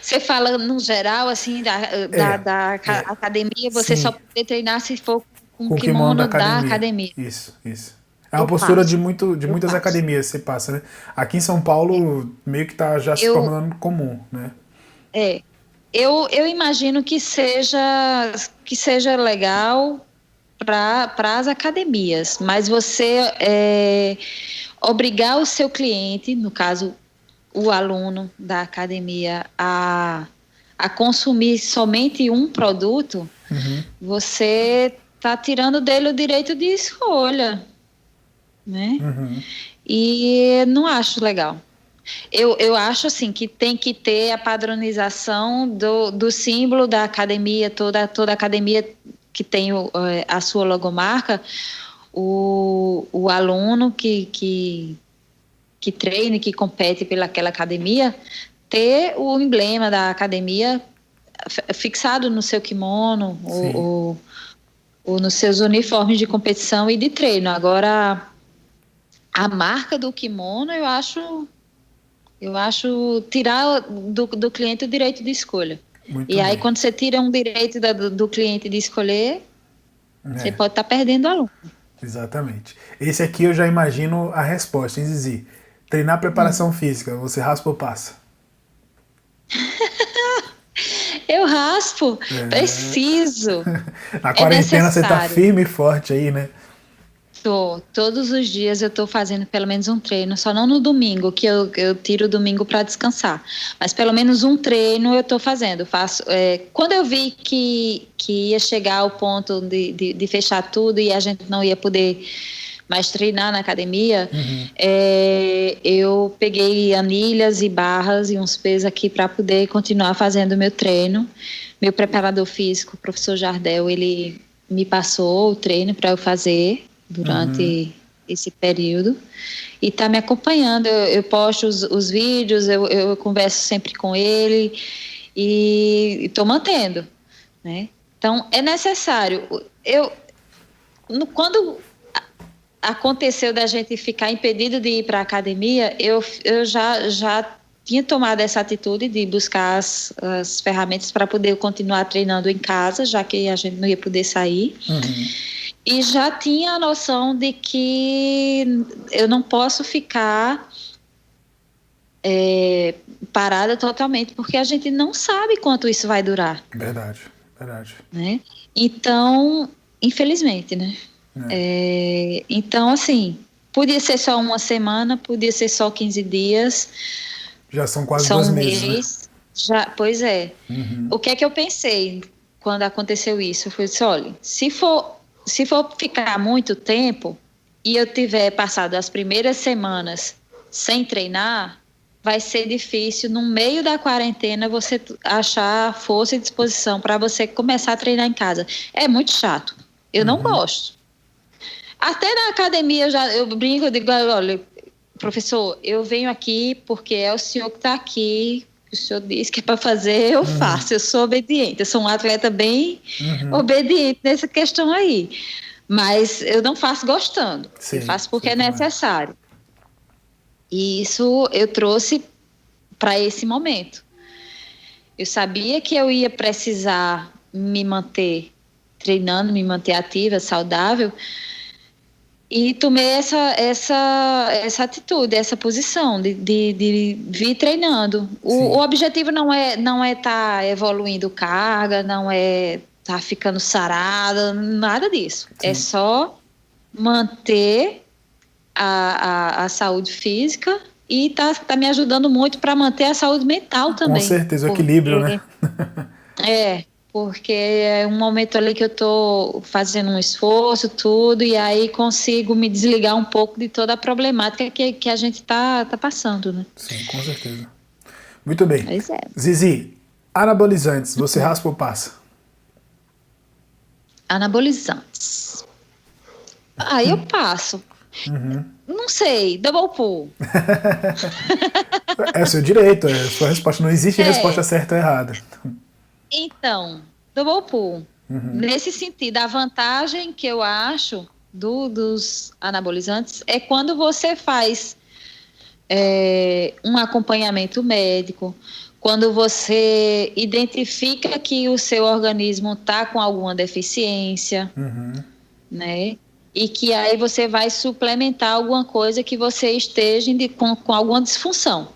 Você fala no geral, assim, da academia, você só pode treinar se for com kimono da academia. Isso. É uma postura de muitas academias que você passa, né? Aqui em São Paulo, meio que tá já se tornando comum, né? Eu imagino que seja legal para as academias, mas você obrigar o seu cliente, no caso o aluno da academia, a consumir somente um produto, você está tirando dele o direito de escolha, né? E não acho legal. Eu acho assim que tem que ter a padronização do símbolo da academia, toda academia que tem a sua logomarca, o aluno que treine, que compete pelaquela academia, ter o emblema da academia fixado no seu kimono ou nos seus uniformes de competição e de treino. Agora, a marca do kimono, eu Eu acho tirar do cliente o direito de escolha. Muito e aí, bem. quando você tira um direito do cliente de escolher, você pode estar perdendo o aluno. Exatamente. Esse aqui eu já imagino a resposta, hein, Zizi? Treinar preparação física, você raspa ou passa? Eu raspo, preciso, Na é quarentena você tá necessário. firme e forte aí, né? Todos os dias eu estou fazendo pelo menos um treino, só não no domingo, que eu tiro o domingo para descansar. Mas pelo menos um treino eu estou fazendo. Quando eu vi que ia chegar ao ponto de fechar tudo e a gente não ia poder mais treinar na academia, eu peguei anilhas e barras e uns pesos aqui para poder continuar fazendo o meu treino. Meu preparador físico, o professor Jardel, ele me passou o treino para eu fazer durante esse período e está me acompanhando. Eu posto os vídeos, eu converso sempre com ele e estou mantendo, né? Então é necessário. Quando aconteceu da gente ficar impedido de ir para a academia, eu já tinha tomado essa atitude de buscar as ferramentas para poder continuar treinando em casa, já que a gente não ia poder sair. E já tinha a noção de que eu não posso ficar parada totalmente, porque a gente não sabe quanto isso vai durar. Verdade, verdade. Né? Então, infelizmente, né? Então, assim, podia ser só uma semana, podia ser só 15 dias. Já são quase são 2 um meses, mês, né? Pois é. O que é que eu pensei quando aconteceu isso? Eu falei assim, olha, se for ficar muito tempo e eu tiver passado as primeiras semanas sem treinar, vai ser difícil no meio da quarentena você achar força e disposição para você começar a treinar em casa. É muito chato. Eu não gosto. Até na academia eu brinco, eu digo, olha, professor, eu venho aqui porque é o senhor que está aqui, o senhor disse que é para fazer, eu faço, eu sou obediente, eu sou um atleta bem obediente nessa questão aí, mas eu não faço gostando, eu faço porque é necessário. E isso eu trouxe para esse momento. Eu sabia que eu ia precisar me manter treinando, me manter ativa, saudável, e tomei essa atitude, essa posição de vir treinando. O objetivo não é estar evoluindo carga, não é estar ficando sarada, nada disso. Sim. É só manter a saúde física e tá me ajudando muito para manter a saúde mental também. Com certeza, o equilíbrio, né? Porque é um momento ali que eu estou fazendo um esforço, tudo, e aí consigo me desligar um pouco de toda a problemática que a gente está passando, né? Sim, com certeza. Muito bem. Pois é. Zizi, anabolizantes, você raspa ou passa? Anabolizantes. Aí eu passo. Não sei, double pull. É seu direito, é a sua resposta. Não existe resposta certa ou errada. Então, double pull. Nesse sentido, a vantagem que eu acho dos anabolizantes é quando você faz um acompanhamento médico, quando você identifica que o seu organismo está com alguma deficiência, né? E que aí você vai suplementar alguma coisa que você esteja com alguma disfunção.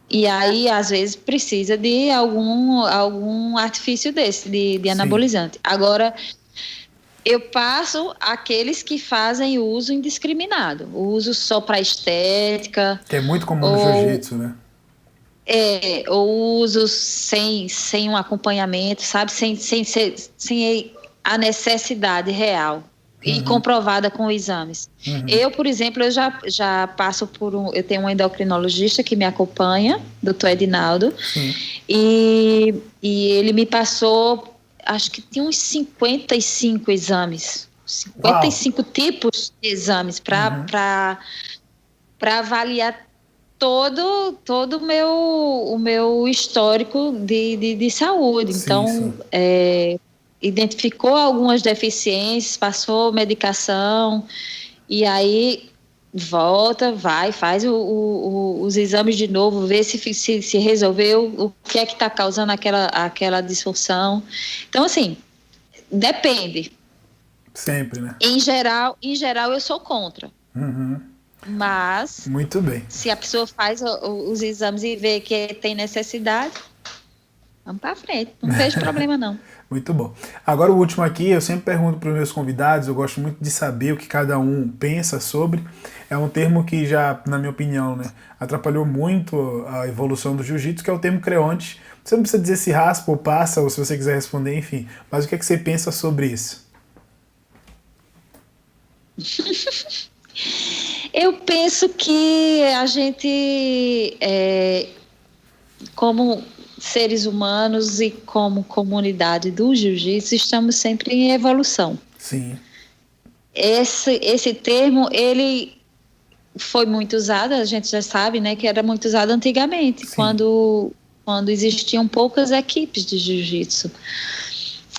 E aí, às vezes, precisa de algum artifício desse, de anabolizante. Agora, eu passo aqueles que fazem uso indiscriminado, o uso só para estética. Que é muito comum no jiu-jitsu, né? Ou uso sem um acompanhamento, sabe? Sem a necessidade real. E comprovada com exames. Eu, por exemplo, eu já passo eu tenho um endocrinologista que me acompanha, doutor Edinaldo, e ele me passou, acho que tinha uns 55 exames, 55 tipos de exames para avaliar todo o meu histórico de saúde. Então, identificou algumas deficiências, passou medicação, e aí volta, vai, faz os exames de novo, vê se resolveu, o que é que está causando aquela disfunção. Então, assim, depende. Sempre, né? Em geral, eu sou contra. Uhum. Mas, muito bem. Se a pessoa faz os exames e vê que tem necessidade, vamos para frente. Não vejo problema, não. Muito bom. Agora o último aqui, eu sempre pergunto para os meus convidados, eu gosto muito de saber o que cada um pensa sobre. É um termo que já, na minha opinião, né, atrapalhou muito a evolução do jiu-jitsu, que é o termo creonte. Você não precisa dizer se raspa ou passa, ou se você quiser responder, enfim. Mas o que é que você pensa sobre isso? Eu penso que a gente, como seres humanos e como comunidade do jiu-jitsu, estamos sempre em evolução. Sim. Esse termo, ele foi muito usado, a gente já sabe, né, que era muito usado antigamente, quando existiam poucas equipes de jiu-jitsu.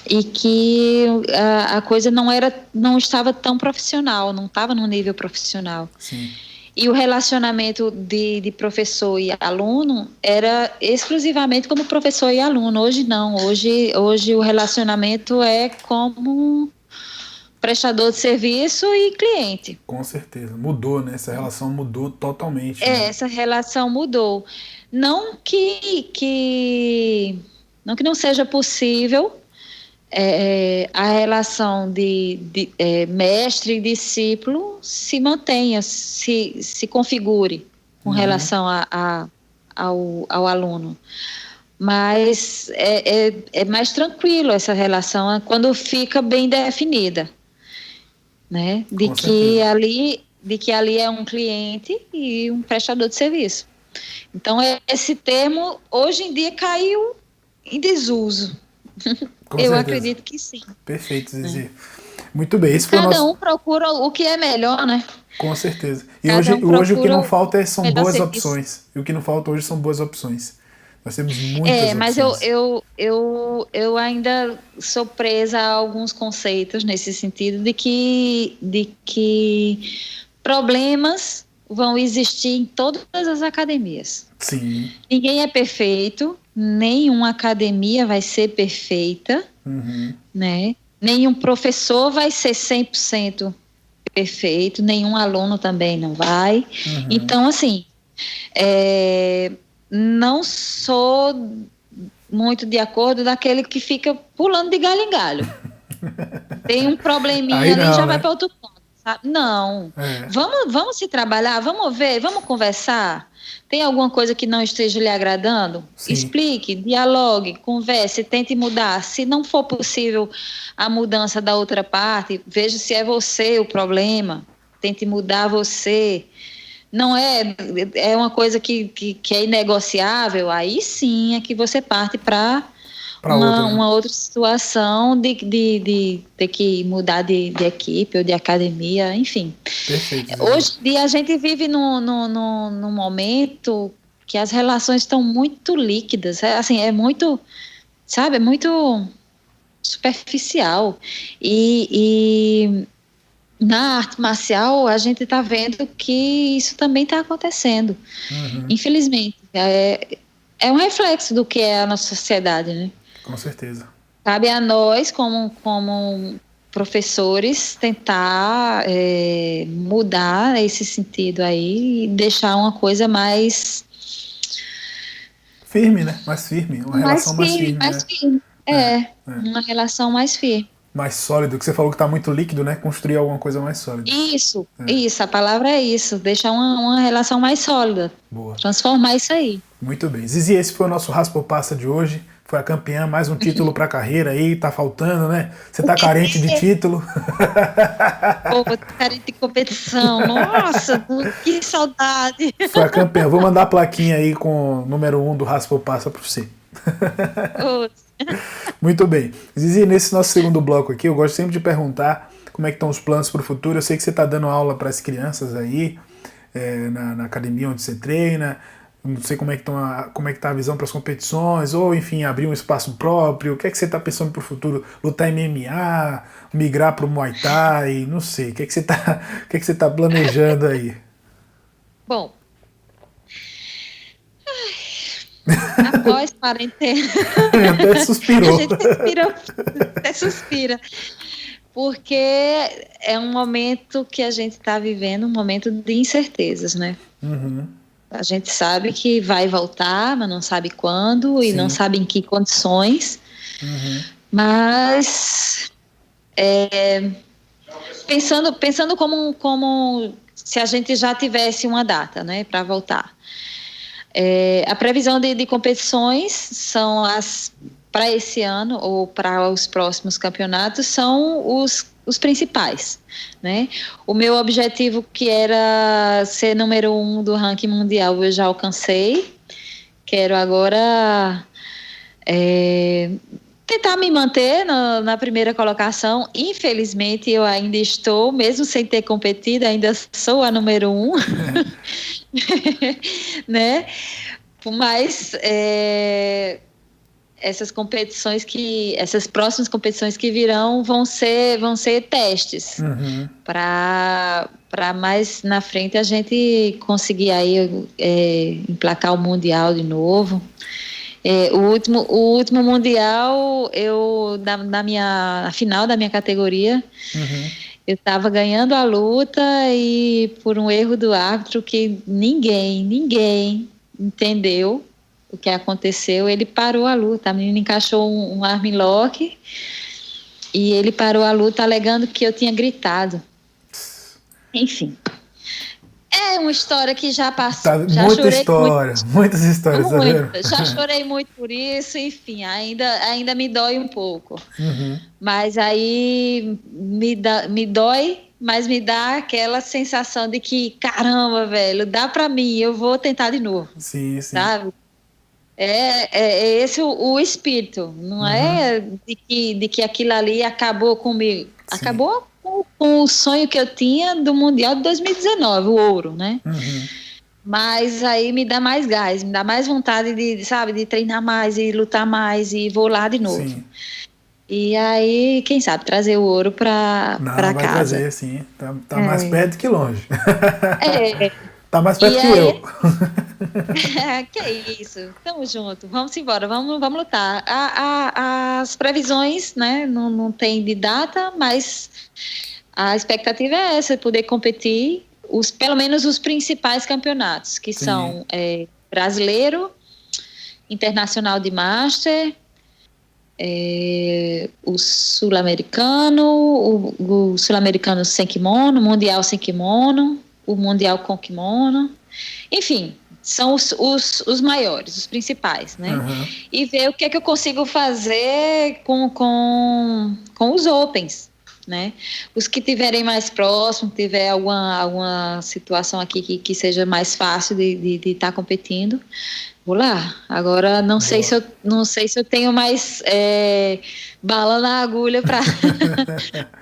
E que a coisa não estava tão profissional, não estava no nível profissional. Sim. E o relacionamento de professor e aluno era exclusivamente como professor e aluno. Hoje não, hoje o relacionamento é como prestador de serviço e cliente. Com certeza, mudou, né? Essa relação mudou totalmente. Né? Né? Essa relação mudou. Não que não seja possível a relação de mestre e discípulo se mantenha, se configure com relação ao aluno. Mas é mais tranquilo essa relação quando fica bem definida, né? De que ali é um cliente e um prestador de serviço. Então, esse termo, hoje em dia, caiu em desuso. Eu acredito que sim. Perfeito, Zizi. Muito bem. Esse Cada um procura o que é melhor, né? Com certeza. E hoje o que não falta são boas opções. E o que não falta hoje são boas opções. Nós temos muitas mas opções. eu ainda sou presa a alguns conceitos nesse sentido de que problemas vão existir em todas as academias. Sim. Ninguém é perfeito, nenhuma academia vai ser perfeita, né? Nenhum professor vai ser 100% perfeito, nenhum aluno também não vai. Então, assim, não sou muito de acordo daquele que fica pulando de galho em galho. Tem um probleminha ali e já vai para outro ponto. Não, vamos se trabalhar, vamos ver, vamos conversar. Tem alguma coisa que não esteja lhe agradando? Sim. Explique, dialogue, converse, tente mudar. Se não for possível a mudança da outra parte, veja se é você o problema. Tente mudar você. Não é uma coisa que é inegociável, aí sim é que você parte para uma outra situação de ter que mudar de equipe ou de academia, enfim. Perfeito. Hoje em dia a gente vive num momento que as relações estão muito líquidas, assim, é muito superficial. E na arte marcial a gente está vendo que isso também está acontecendo. Infelizmente. É um reflexo do que é a nossa sociedade, né? Com certeza. Cabe a nós, como professores, tentar mudar esse sentido aí e deixar uma coisa mais firme, né? Mais firme, uma relação mais firme. Uma relação mais firme. Mais sólido, que você falou que está muito líquido, né? Construir alguma coisa mais sólida. Isso, a palavra é isso, deixar uma relação mais sólida. Boa. Transformar isso aí. Muito bem. Zizi, esse foi o nosso Raspa ou Passa de hoje. Foi a campeã, mais um título para a carreira aí, tá faltando, né? Você tá carente de título. Pô, carente de competição, nossa, que saudade. Foi a campeã, vou mandar a plaquinha aí com o número 1 do Raspa ou Passa para você. Muito bem. Zizi, nesse nosso segundo bloco aqui, eu gosto sempre de perguntar como é que estão os planos para o futuro. Eu sei que você está dando aula para as crianças aí, na academia onde você treina. Não sei como é que está a visão para as competições, ou enfim, abrir um espaço próprio. O que é que você está pensando para o futuro? Lutar MMA, migrar para o Muay Thai, não sei. O que é que você está planejando aí? Bom, após quarentena, Até suspirou. a gente até suspira, porque é um momento que a gente está vivendo, um momento de incertezas, né? Uhum. A gente sabe que vai voltar, mas não sabe quando e não Sim. sabe em que condições. Uhum. Mas pensando como se a gente já tivesse uma data, né, para voltar. A previsão de competições são para esse ano ou para os próximos campeonatos são os principais, né? O meu objetivo, que era ser número 1 do ranking mundial, eu já alcancei. Quero agora tentar me manter na primeira colocação. Infelizmente, eu ainda estou, mesmo sem ter competido, ainda sou a número 1, né? Mas essas próximas competições que virão vão ser testes para mais na frente a gente conseguir aí emplacar o mundial de novo. O último mundial, na final da minha categoria, eu estava ganhando a luta e por um erro do árbitro que ninguém entendeu o que aconteceu, ele parou a luta. A menina encaixou um armlock e ele parou a luta alegando que eu tinha gritado. Enfim. É uma história que já passou. Tá, Já muita chorei história, muitas histórias, tá vendo? já chorei muito por isso, enfim, ainda me dói um pouco. Uhum. Mas aí me dói, mas me dá aquela sensação de que, caramba, velho, dá pra mim, eu vou tentar de novo. Sim, sim. Sabe? É esse o espírito, não é de que aquilo ali acabou comigo. Sim. Acabou com o sonho que eu tinha do Mundial de 2019, o ouro, né? Mas aí me dá mais gás, me dá mais vontade de treinar mais e lutar mais e vou lá de novo. Sim. E aí, quem sabe, trazer o ouro pra vai casa. Trazer, sim. Tá mais perto que longe. Tá mais perto e que aí, eu. Que é isso. Tamo junto. Vamos embora. Vamos lutar. As previsões, né? Não tem de data, mas a expectativa é essa, poder competir pelo menos os principais campeonatos, que são brasileiro, internacional de master, o sul-americano, o sul-americano sem kimono, o mundial sem kimono, o mundial com kimono, enfim, são os maiores, os principais, né? E ver o que é que eu consigo fazer com os Opens, né? Os que tiverem mais próximo, tiver alguma situação aqui que seja mais fácil de estar competindo, vou lá. Agora não sei se eu tenho mais bala na agulha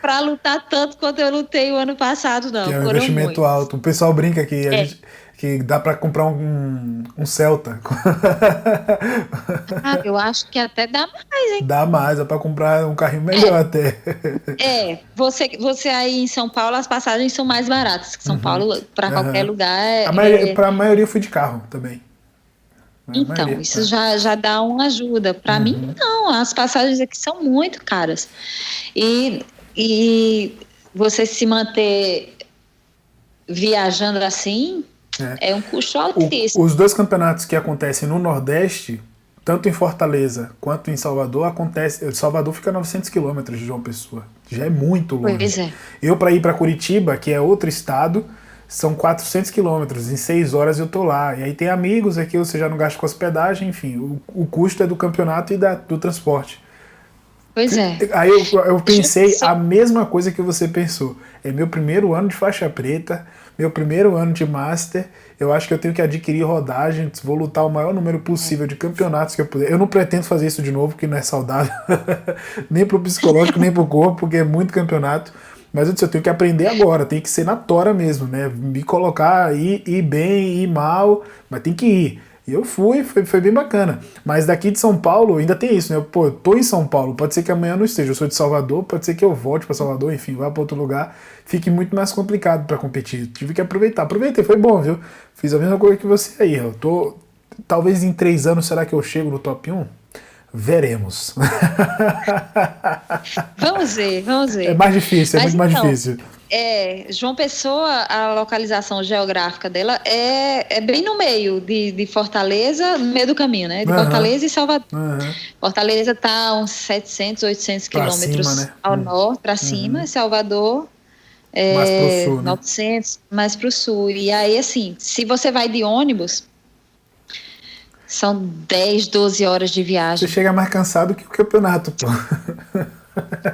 para lutar tanto quanto eu lutei o ano passado, não. Que é um investimento alto. O pessoal brinca que que dá para comprar um Celta. Eu acho que até dá mais, hein? Dá mais, dá para comprar um carrinho melhor até. Você aí em São Paulo, as passagens são mais baratas que São Paulo, para qualquer lugar. Para a maioria eu fui de carro também. Então, isso já dá uma ajuda. Para mim, não. As passagens aqui são muito caras. E você se manter viajando assim é um custo altíssimo. Os dois campeonatos que acontecem no Nordeste, tanto em Fortaleza quanto em Salvador, Salvador fica a 900 quilômetros de João Pessoa. Já é muito longe. Pois é. Eu, para ir para Curitiba, que é outro estado, são 400 quilômetros. Em 6 horas eu tô lá. E aí tem amigos aqui, você já não gasta com hospedagem, enfim. O custo é do campeonato e do transporte. Pois é. Aí eu pensei a mesma coisa que você pensou. É meu primeiro ano de faixa preta, meu primeiro ano de master. Eu acho que eu tenho que adquirir rodagem, vou lutar o maior número possível de campeonatos que eu puder. Eu não pretendo fazer isso de novo, porque não é saudável. Nem pro psicológico, nem pro corpo, porque é muito campeonato. Mas eu tenho que aprender agora, tem que ser na tora mesmo, né? Me colocar, ir bem, ir mal, mas tem que ir. E eu foi bem bacana. Mas daqui de São Paulo ainda tem isso, né? Pô, eu tô em São Paulo, pode ser que amanhã eu não esteja. Eu sou de Salvador, pode ser que eu volte para Salvador, enfim, vá para outro lugar. Fique muito mais complicado para competir. Tive que aproveitar. Aproveitei, foi bom, viu? Fiz a mesma coisa que você aí. Eu tô. Talvez em 3 anos, será que eu chego no top 1? Veremos. Vamos ver, vamos É ver. mais difícil, é Mas muito mais então, difícil. João Pessoa, a localização geográfica dela é bem no meio de Fortaleza, no meio do caminho, né? De Aham, Fortaleza e Salvador. aham. Fortaleza está uns 700, 800 Pra cima, quilômetros né? ao norte, para cima, Uhum. e Salvador Mais pro sul, né? 900 mais para o sul. E aí, assim, se você vai de ônibus, são 10, 12 horas de Você viagem. chega mais cansado que o campeonato, pô.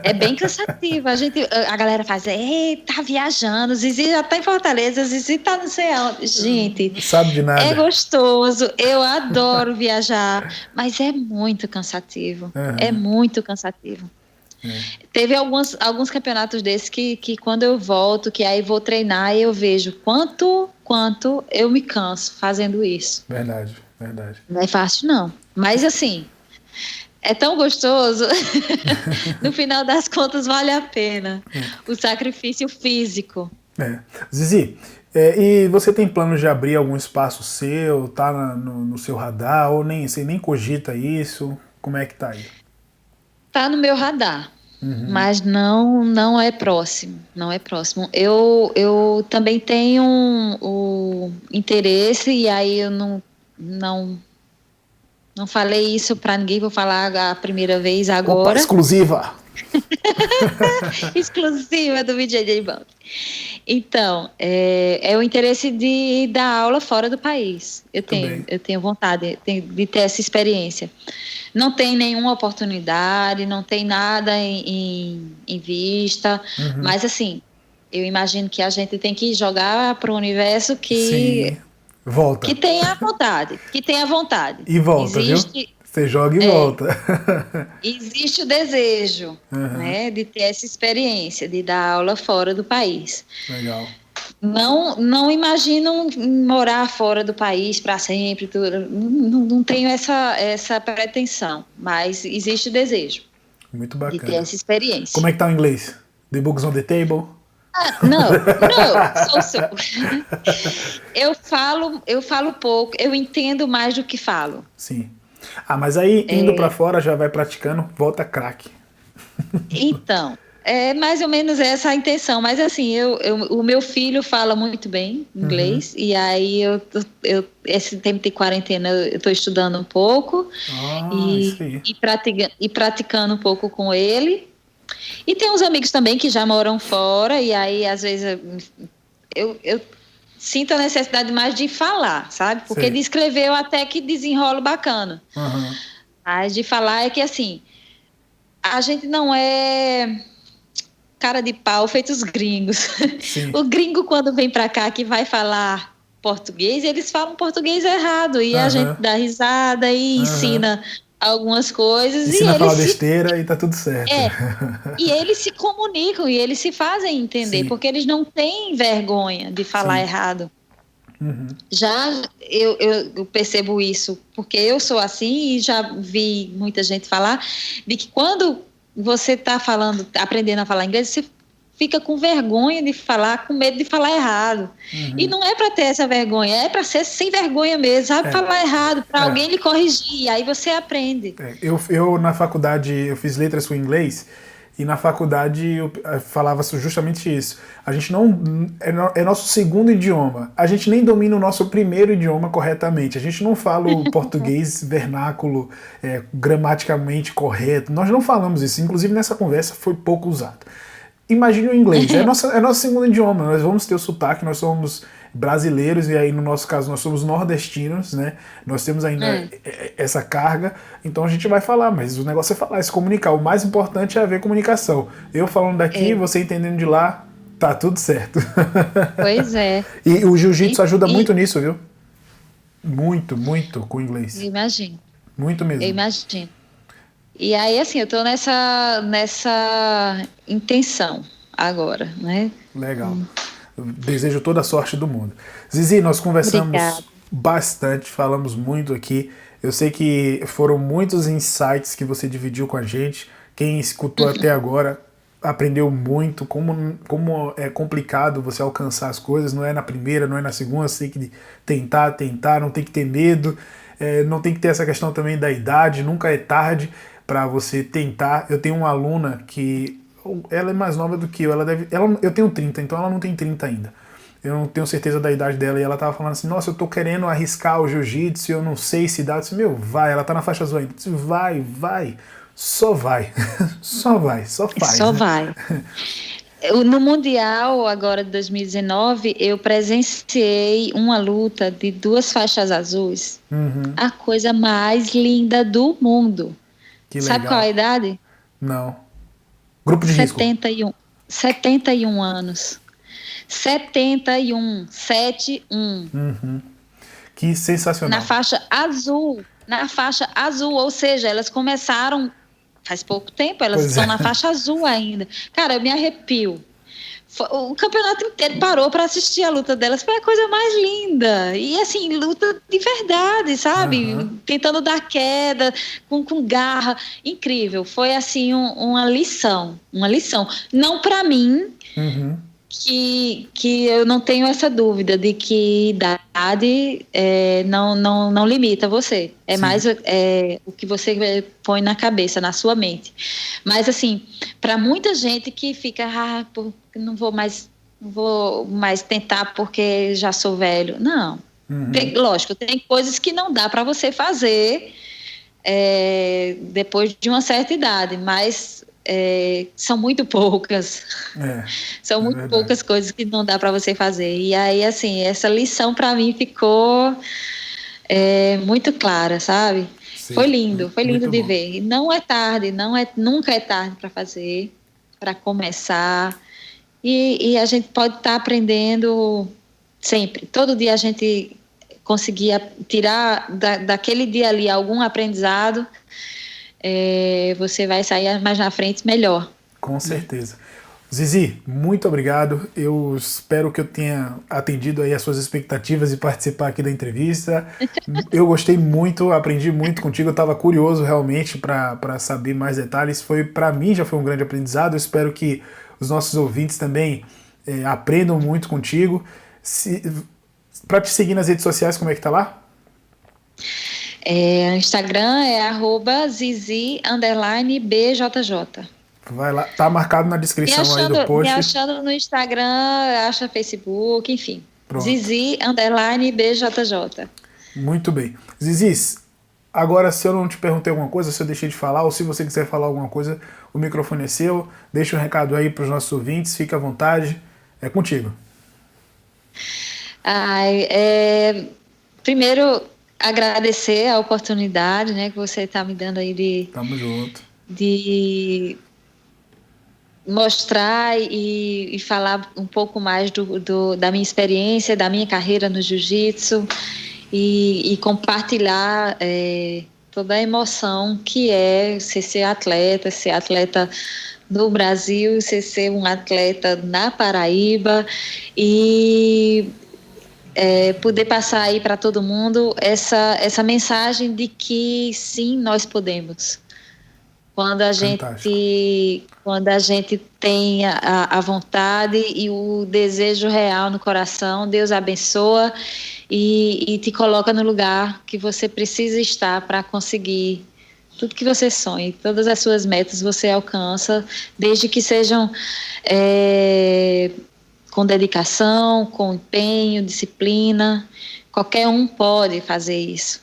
É bem cansativo. A galera faz, tá viajando, Zizi já tá em Fortaleza, Zizi tá não sei aonde. Gente, Sabe de é nada. gostoso, eu adoro viajar, mas é muito cansativo. É Aham. muito cansativo. É, Teve alguns campeonatos desses que quando eu volto, que aí vou treinar, eu vejo quanto eu me canso fazendo isso. verdade, verdade. Não é fácil, não. Mas assim, é tão gostoso. No final das contas, vale a pena. O sacrifício físico. É. Zizi, e você tem planos de abrir algum espaço seu? Tá no seu radar? Ou nem, você nem cogita isso? Como é que tá aí? Tá no meu radar. Uhum. Mas não é próximo, não é próximo. Eu também tenho o interesse e aí eu não falei isso para ninguém, vou falar a primeira vez Opa, agora. exclusiva! Exclusiva do BJJ Bump. Então, é o interesse de dar aula fora do país. Muito bem. Eu tenho vontade de ter essa experiência. Não tem nenhuma oportunidade, não tem nada em vista, Uhum. mas assim, eu imagino que a gente tem que jogar para o universo Sim. que Volta. tenha vontade, que tenha vontade. E volta, viu? Existe, Você joga e é, volta. existe o desejo, Uhum. né, de ter essa experiência, de dar aula fora do país. Legal. Não imagino morar fora do país para sempre, tudo. Não tenho essa pretensão, mas existe o desejo Muito de ter bacana. essa Como experiência. é que tá o inglês? The books on the table? Não, sou. Eu falo pouco, eu entendo mais do que falo. Sim. Ah, mas aí indo pra fora já vai praticando, volta craque. Então, é mais ou menos essa a intenção, mas assim, o meu filho fala muito bem Uhum. inglês, e aí esse tempo de quarentena eu estou estudando um pouco Ah, isso aí. e praticando um pouco com ele. E tem uns amigos também que já moram fora, e aí às vezes eu sinto a necessidade mais de falar, sabe? Porque de Sei. escrever eu até que desenrolo bacana. Aham. Mas de falar é que assim, a gente não é cara de pau feito os gringos. Sim. O gringo, quando vem para cá que vai falar português, eles falam português errado e a gente Aham. dá risada e Aham. ensina algumas coisas Ensina a falar besteira e tá tudo certo. é, e eles se comunicam e eles se fazem entender, Sim, porque eles não têm vergonha de falar sim. errado. Uhum. Já eu percebo isso, porque eu sou assim e já vi muita gente falar de que quando você está falando, aprendendo a falar inglês, você fica com vergonha de falar, com medo de falar errado. E Uhum. não é para ter essa vergonha, é para ser sem vergonha mesmo, sabe É, falar errado, para é. alguém lhe corrigir, aí você aprende. Eu na faculdade, eu fiz letras com inglês e na faculdade eu falava justamente isso. A gente não. É nosso segundo idioma. A gente nem domina o nosso primeiro idioma corretamente. A gente não fala o português vernáculo gramaticalmente correto. Nós não falamos isso. Inclusive nessa conversa foi pouco usado. Imagine o inglês, é nosso segundo idioma, nós vamos ter o sotaque, nós somos brasileiros e aí no nosso caso nós somos nordestinos, né? Nós temos ainda É, essa carga, então a gente vai falar, mas o negócio é falar, é se comunicar. O mais importante é haver comunicação. Eu falando daqui, é, você entendendo de lá, tá tudo certo. pois é. E o jiu-jitsu E, ajuda muito e nisso, viu? Muito, muito com o eu inglês. imagino, Muito eu mesmo. imagino. E aí, assim, eu estou nessa intenção agora, né? Legal. Eu desejo toda a sorte do mundo. Zizi, nós conversamos Obrigada. bastante, falamos muito aqui. Eu sei que foram muitos insights que você dividiu com a gente. Quem escutou até agora aprendeu muito como é complicado você alcançar as coisas. Não é na primeira, não é na segunda, você tem que tentar, não tem que ter medo. Não tem que ter essa questão também da idade, nunca é tarde para você tentar. Eu tenho uma aluna que ela é mais nova do que eu, eu tenho 30, então ela não tem 30 ainda. Eu não tenho certeza da idade dela, e ela tava falando assim, nossa, eu tô querendo arriscar o jiu-jitsu, eu não sei se dá. Eu disse, meu, vai, ela tá na faixa azul ainda. Eu disse, vai, só vai, só faz. Só né? vai. No Mundial, agora de 2019, eu presenciei uma luta de 2 faixas azuis. A coisa mais linda do mundo. Que Sabe qual legal. é a idade? Não. Grupo de risco. 71 anos. 71, 71. Que sensacional. Na faixa azul, ou seja, elas começaram faz pouco tempo, elas estão na faixa azul ainda. Cara, eu me arrepio. O campeonato inteiro parou para assistir a luta delas, foi a coisa mais linda. E assim, luta de verdade, sabe? Tentando dar queda, com garra. Incrível. Foi assim uma lição. Não para mim, que eu não tenho essa dúvida de que idade não limita você. É Sim. mais o que você põe na cabeça, na sua mente. Mas, assim, para muita gente que fica, não vou mais tentar porque já sou velho. Não. Lógico, tem coisas que não dá para você fazer depois de uma certa idade, mas são muito poucas. São muito poucas coisas que não dá para você fazer. E aí, assim, essa lição para mim ficou muito clara, sabe? Sim, foi lindo de ver. E não é tarde, nunca é tarde para fazer, para começar. E a gente pode estar aprendendo sempre. Todo dia a gente conseguir tirar daquele dia ali algum aprendizado, você vai sair mais na frente melhor. Com certeza. Zizi, muito obrigado. Eu espero que eu tenha atendido aí as suas expectativas e participar aqui da entrevista. Eu gostei muito, aprendi muito contigo. Eu estava curioso realmente para saber mais detalhes. Para mim já foi um grande aprendizado. Eu espero que os nossos ouvintes também aprendam muito contigo. Para te seguir nas redes sociais, como é que tá lá? O Instagram é @zizi_bjj. Vai lá, tá marcado na descrição aí do post. Me achando no Instagram, acha Facebook, enfim. Pronto. Zizi_bjj. Muito bem. Zizi, agora se eu não te perguntei alguma coisa, se eu deixei de falar, ou se você quiser falar alguma coisa, o microfone é seu. Deixa um recado aí para os nossos ouvintes, fica à vontade. É contigo. Primeiro, agradecer a oportunidade, né, que você está me dando aí Tamo junto. de mostrar e falar um pouco mais da minha experiência, da minha carreira no jiu-jitsu e compartilhar toda a emoção que é ser atleta no Brasil, ser um atleta na Paraíba e poder passar aí para todo mundo essa mensagem de que sim, nós podemos. Quando a gente tem a vontade e o desejo real no coração, Deus abençoa e te coloca no lugar que você precisa estar para conseguir tudo que você sonha. Todas as suas metas você alcança, desde que sejam com dedicação, com empenho, disciplina. Qualquer um pode fazer isso,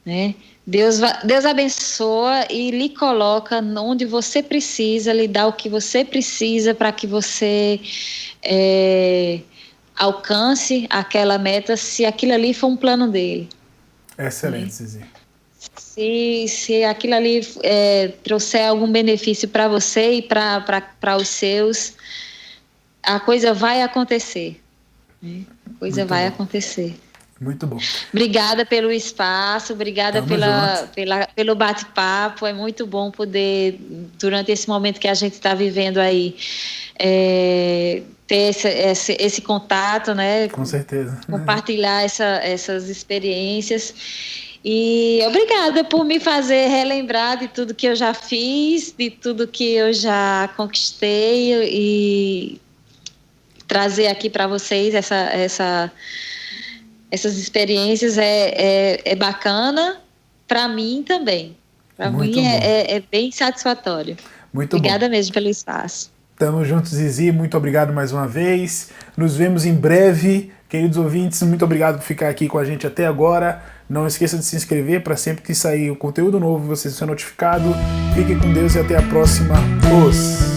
né? Deus abençoa e lhe coloca onde você precisa, lhe dá o que você precisa para que você alcance aquela meta, se aquilo ali for um plano dele. Excelente, Zizi. Se aquilo ali trouxer algum benefício para você e para os seus, a coisa vai acontecer. Né? A coisa vai acontecer. Muito bom. Obrigada pelo espaço, obrigada pelo bate-papo. É muito bom poder, durante esse momento que a gente está vivendo aí, ter esse contato, né? Com certeza. Compartilhar essas experiências. E obrigada por me fazer relembrar de tudo que eu já fiz, de tudo que eu já conquistei e trazer aqui para vocês essas experiências é bacana, para mim também. Para mim é bem satisfatório. Muito Obrigada bom. mesmo pelo espaço. Tamo juntos, Zizi. Muito obrigado mais uma vez. Nos vemos em breve. Queridos ouvintes, muito obrigado por ficar aqui com a gente até agora. Não esqueça de se inscrever para sempre que sair o conteúdo novo você ser notificado. Fique com Deus e até a próxima. Os